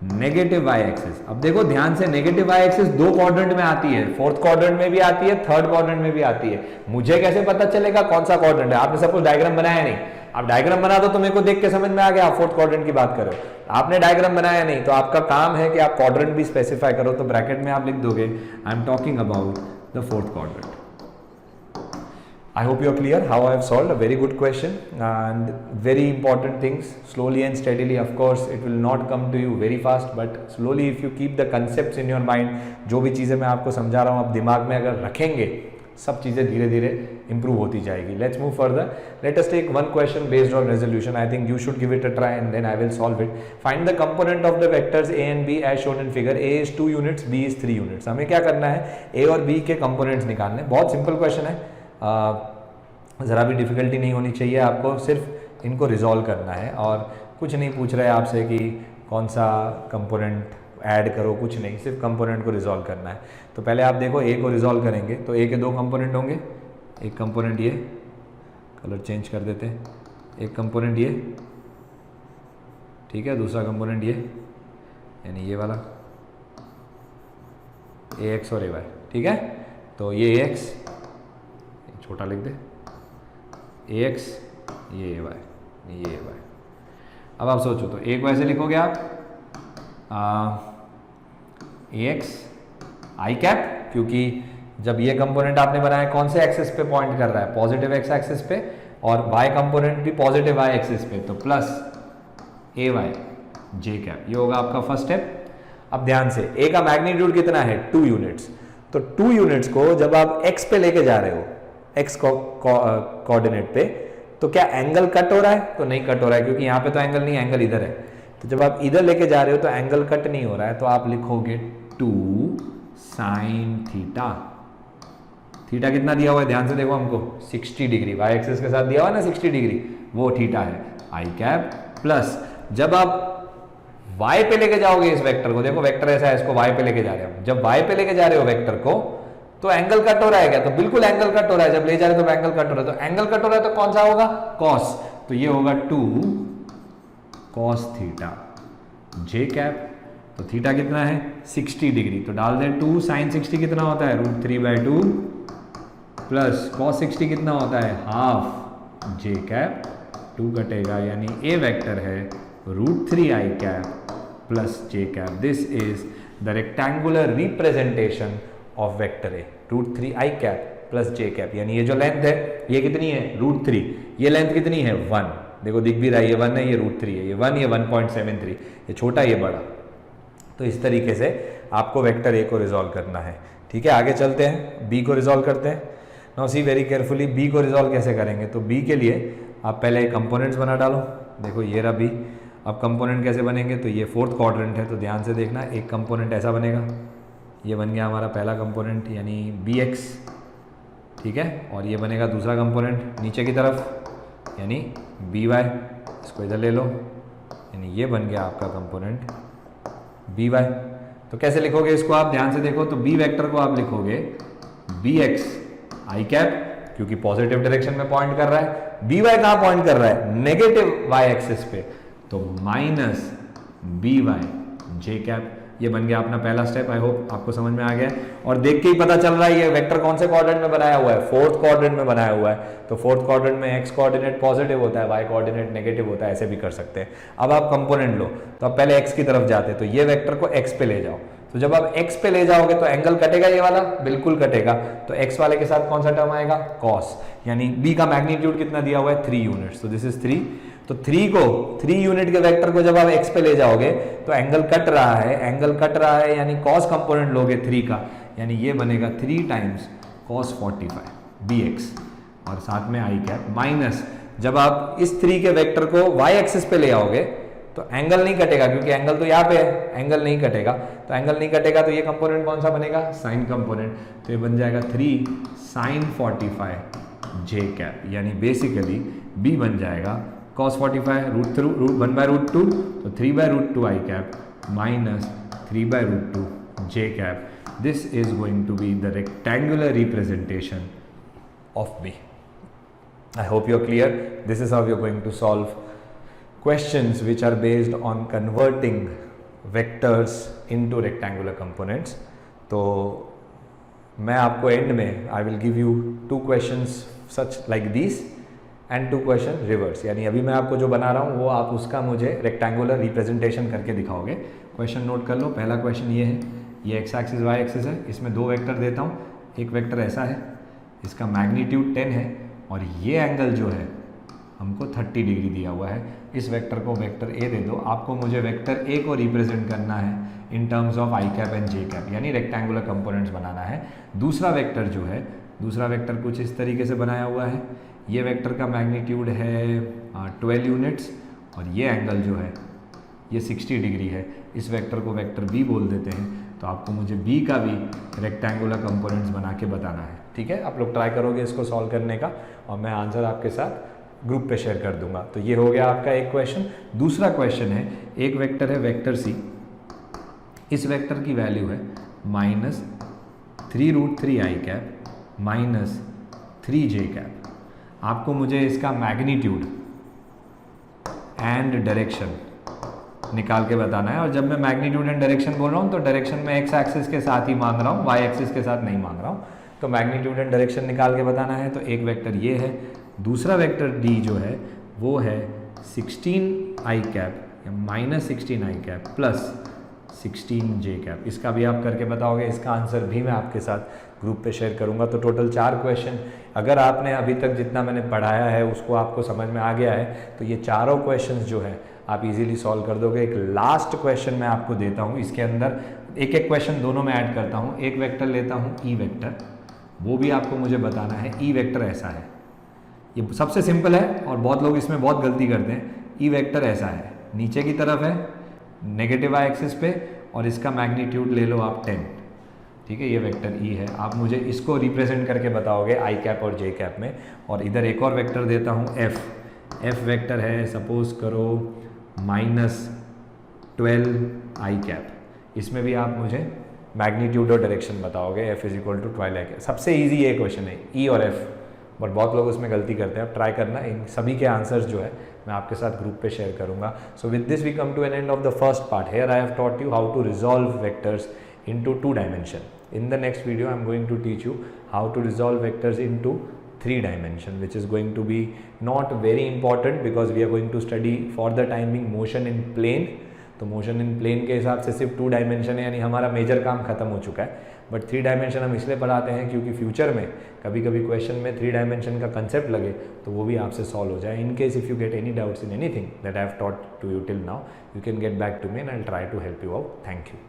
negative Y axis. अब देखो ध्यान से, नेगेटिव वाई एक्सिस दो क्वाड्रेंट में आती है, फोर्थ क्वाड्रेंट में भी आती है, थर्ड क्वाड्रेंट में भी आती है। मुझे कैसे पता चलेगा कौन सा क्वाड्रेंट है? आपने सपोज डायग्राम बनाया नहीं, आप डायग्राम बना दो तो मेरे को देख के समझ में आ गया आप फोर्थ क्वाड्रेंट की बात करो। आपने डायग्राम बनाया नहीं तो आपका काम है कि आप क्वाड्रेंट भी स्पेसिफाई करो। तो ब्रैकेट में आप लिख दोगे I am talking about the fourth quadrant. I hope you are clear how I have solved a very good question and very important things. Slowly and steadily, of course, it will not come to you very fast, but slowly if you keep the concepts in your mind, जो भी चीज़ें मैं आपको समझा रहा हूँ आप दिमाग में अगर रखेंगे, सब चीज़ें धीरे धीरे improve होती जाएगी. Let's move further. Let us take one question based on resolution. I think you should give it a try and then I will solve it. Find the component of the vectors A and B as shown in figure. A is 2 units, B is 3 units. हमें क्या करना है? A और B के components निकालने. बहुत simple question है. ज़रा भी डिफ़िकल्टी नहीं होनी चाहिए, आपको सिर्फ इनको रिजॉल्व करना है और कुछ नहीं पूछ रहे आपसे कि कौन सा कंपोनेंट ऐड करो, कुछ नहीं, सिर्फ कंपोनेंट को रिजॉल्व करना है। तो पहले आप देखो ए को रिजॉल्व करेंगे तो ए के दो कंपोनेंट होंगे, एक कंपोनेंट ये, कलर चेंज कर देते हैं, एक कंपोनेंट ये, ठीक है, दूसरा कंपोनेंट ये, यानी ये वाला ए एक्स और ए वाई, ठीक है। तो ये ए एक्स छोटा लिख दे, ए एक्स, ये ए वाई, ये ए वाई। अब आप सोचो तो एक वैसे लिखोगे आप ए एक्स आई कैप, क्योंकि जब ये कंपोनेंट आपने बनाया कौन से एक्सिस पे पॉइंट कर रहा है? पॉजिटिव एक्स एक्सिस पे, और वाई कंपोनेंट भी पॉजिटिव वाई एक्सिस पे, तो plus A y j cap, ये होगा आपका फर्स्ट स्टेप। अब ध्यान से, ए का मैग्नीट्यूड कितना है 2 यूनिट्स, तो 2 यूनिट्स को जब आप x पे लेके जा रहे हो, x कोऑर्डिनेट पे, तो क्या एंगल कट हो रहा है? तो नहीं कट हो रहा है, क्योंकि यहाँ पे तो एंगल नहीं, एंगल इधर है। तो जब आप इधर लेके जा रहे हो तो एंगल कट नहीं हो रहा है, तो आप लिखोगे 2 साइन थीटा। थीटा कितना दिया हुआ है ध्यान से देखो हमको, 60 डिग्री, वाई एक्सिस के साथ दिया हुआ है ना 60 डिग्री, वो थीटा है आई कैप। प्लस जब आप y पे लेके जाओगे इस वेक्टर को, देखो वेक्टर ऐसा है, इसको y पे लेके जा रहे हो, जब y पे लेके जा रहे हो वेक्टर को, तो एंगल कट हो रहा है क्या? तो बिल्कुल एंगल कट हो रहा है, जब ले जा रहे हो तो एंगल कट हो रहा है, तो एंगल कट हो रहा है तो कौन सा होगा? कॉस, तो ये होगा 2 कॉस थीटा जे कैप। तो थीटा कितना है 60 डिग्री, तो डाल दें 2 साइन 60 कितना होता है √3/2 प्लस कॉस 60 कितना होता है हाफ जे कैप, 2 कटेगा, यानी ए वेक्टर है √3 i cap plus j cap. This is the rectangular representation of vector a, √3 i cap plus j cap. यानी ये जो लेंथ है ये कितनी है √3, ये लेंथ कितनी है 1, देखो दिख भी रहा है ये 1 है, ये √3 है, ये 1, ये 1.73, ये छोटा ये बड़ा। तो इस तरीके से आपको वेक्टर ए को रिजॉल्व करना है। ठीक है, आगे चलते हैं, बी को रिजॉल्व करते हैं। Now see very carefully, B को रिजॉल्व कैसे करेंगे? तो बी के लिए आप पहले कंपोनेंट्स बना डालो, देखो ये रहा बी। अब कंपोनेंट कैसे बनेंगे? तो ये 4th क्वाड्रेंट है, तो ध्यान से देखना, एक कंपोनेंट ऐसा बनेगा, ये बन गया हमारा पहला कंपोनेंट यानी bx, ठीक है, और ये बनेगा दूसरा कंपोनेंट नीचे की तरफ यानी by, इसको इधर ले लो, यानी ये बन गया आपका कंपोनेंट by। तो कैसे लिखोगे इसको आप ध्यान से देखो, तो b वेक्टर को आप लिखोगे bx आई कैप, क्योंकि पॉजिटिव डायरेक्शन में पॉइंट कर रहा है, by कहाँ पॉइंट कर रहा है? नेगेटिव y एक्सिस पे, तो माइनस by जे कैप। ये बन गया अपना पहला स्टेप, आई होप आपको समझ में आ गया। और देख के ही पता चल रहा है ये वेक्टर कौन से क्वाड्रेंट में बनाया हुआ है? 4th क्वाड्रेंट में बनाया हुआ है। तो 4th क्वाड्रेंट में x कोऑर्डिनेट पॉजिटिव होता है, y कोऑर्डिनेट नेगेटिव होता है, ऐसे भी कर सकते हैं। अब आप कंपोनेंट लो, तो आप पहले x की तरफ जाते हैं, तो ये वेक्टर को x पे ले जाओ, तो जब आप x पे ले जाओगे तो एंगल कटेगा, ये वाला बिल्कुल कटेगा, तो x वाले के साथ कौन सा टर्म आएगा? cos, यानी b का मैग्नीट्यूड कितना दिया हुआ है 3 यूनिट्स, तो दिस इज 3। तो 3 यूनिट के वेक्टर को जब आप x पे ले जाओगे तो एंगल कट रहा है, एंगल कट रहा है यानी cos कंपोनेंट लोगे 3 का, यानी ये बनेगा 3 टाइम्स cos 45 bx और साथ में आई कैप, माइनस जब आप इस 3 के वेक्टर को y एक्सिस पे ले आओगे तो एंगल नहीं कटेगा, क्योंकि एंगल तो यहाँ पे है, एंगल नहीं कटेगा, तो एंगल नहीं कटेगा तो ये कंपोनेंट कौन सा बनेगा? साइन कंपोनेंट, तो ये बन जाएगा 3 साइन 45 जे कैप, यानी बेसिकली b बन जाएगा cos 45 1/√2, तो 3/√2 i cap minus 3/√2 j cap. This is going to be the rectangular representation of b. I hope you're clear. This is how you're going to solve questions which are based on converting vectors into rectangular components. तो मैं आपको and में I will give you 2 questions such like these and 2 question reverse, यानी अभी मैं आपको जो बना रहा हूँ वो आप उसका मुझे रेक्टेंगुलर रिप्रेजेंटेशन करके दिखाओगे। क्वेश्चन नोट कर लो, पहला क्वेश्चन ये है, ये एक्स एक्सिस वाई एक्सिस है, इसमें 2 वेक्टर देता हूँ, एक वेक्टर ऐसा है, इसका मैग्नीट्यूड 10 है और ये एंगल जो है हमको 30 डिग्री दिया हुआ है। इस वेक्टर को वेक्टर ए दे दो, आपको मुझे वेक्टर ए को रिप्रेजेंट करना है in terms of I cap and J cap, यानी रेक्टेंगुलर कंपोनेंट्स बनाना है। दूसरा वेक्टर जो है, दूसरा वेक्टर कुछ इस तरीके से बनाया हुआ है, ये वेक्टर का मैग्नीट्यूड है 12 यूनिट्स और ये एंगल जो है ये 60 डिग्री है। इस वेक्टर को वेक्टर बी बोल देते हैं, तो आपको मुझे बी का भी रेक्टेंगुलर कंपोनेंट्स बना के बताना है। ठीक है, आप लोग ट्राई करोगे इसको सॉल्व करने का और मैं आंसर आपके साथ ग्रुप पे शेयर कर दूंगा। तो ये हो गया आपका एक क्वेश्चन। दूसरा क्वेश्चन है, एक वेक्टर है वेक्टर सी, इस वेक्टर की वैल्यू है -3√3 आई कैप माइनस 3 जे कैप। आपको मुझे इसका मैग्नीट्यूड एंड डायरेक्शन निकाल के बताना है। और जब मैं मैग्नीट्यूड एंड डायरेक्शन बोल रहा हूँ तो डायरेक्शन में एक्स एक्सिस के साथ ही मांग रहा हूँ, वाई एक्सिस के साथ नहीं मांग रहा हूँ। तो मैग्नीट्यूड एंड डायरेक्शन निकाल के बताना है। तो एक वेक्टर ये है, दूसरा वेक्टर डी जो है वो है 16 आई कैप या -16 आई कैप प्लस 16 जे कैप। इसका भी आप करके बताओगे, इसका आंसर भी मैं आपके साथ ग्रुप पे शेयर करूंगा। तो टोटल 4 क्वेश्चन, अगर आपने अभी तक जितना मैंने पढ़ाया है उसको आपको समझ में आ गया है तो ये चारों क्वेश्चंस जो है आप इजीली सॉल्व कर दोगे। एक लास्ट क्वेश्चन मैं आपको देता हूँ, इसके अंदर एक एक क्वेश्चन दोनों में ऐड करता हूँ। एक वेक्टर लेता हूँ ई वेक्टर, वो भी आपको मुझे बताना है ई वेक्टर ऐसा है। ये सबसे सिंपल है और बहुत लोग इसमें बहुत गलती करते हैं। ई वेक्टर ऐसा है, नीचे की तरफ है नेगेटिव वाई एक्सिस पे, और इसका मैग्नीट्यूड ले लो आप 10, ठीक है, ये वेक्टर ई है। आप मुझे इसको रिप्रेजेंट करके बताओगे आई कैप और जे कैप में। और इधर एक और वेक्टर देता हूँ एफ, एफ वेक्टर है सपोज करो -12 आई कैप, इसमें भी आप मुझे मैग्नीट्यूड और डायरेक्शन बताओगे। F is equal to 12 I cap. सबसे ईजी ये क्वेश्चन है ई और एफ, बट बहुत लोग उसमें गलती करते हैं। आप ट्राई करना, इन सभी के आंसर्स जो है मैं आपके साथ ग्रुप पे शेयर करूंगा। So with this we come to an end of the first part. Here I have taught you how to resolve vectors into 2 dimension. In the next video I am going to teach you how to resolve vectors into 3 dimension, which is going to be not very important because we are going to study for the time being motion in plane. तो motion in plane के हिसाब से सिर्फ 2 dimension है, यानी हमारा major काम खत्म हो चुका है। बट 3 dimension हम इसलिए पढ़ाते हैं क्योंकि फ्यूचर में कभी कभी क्वेश्चन में 3 dimension का कंसेप्ट लगे तो वो भी आपसे सॉल्व हो जाए। In case if you get any doubts in anything that I have taught to you till now, you can get back to me and I will try to help you out. Thank you.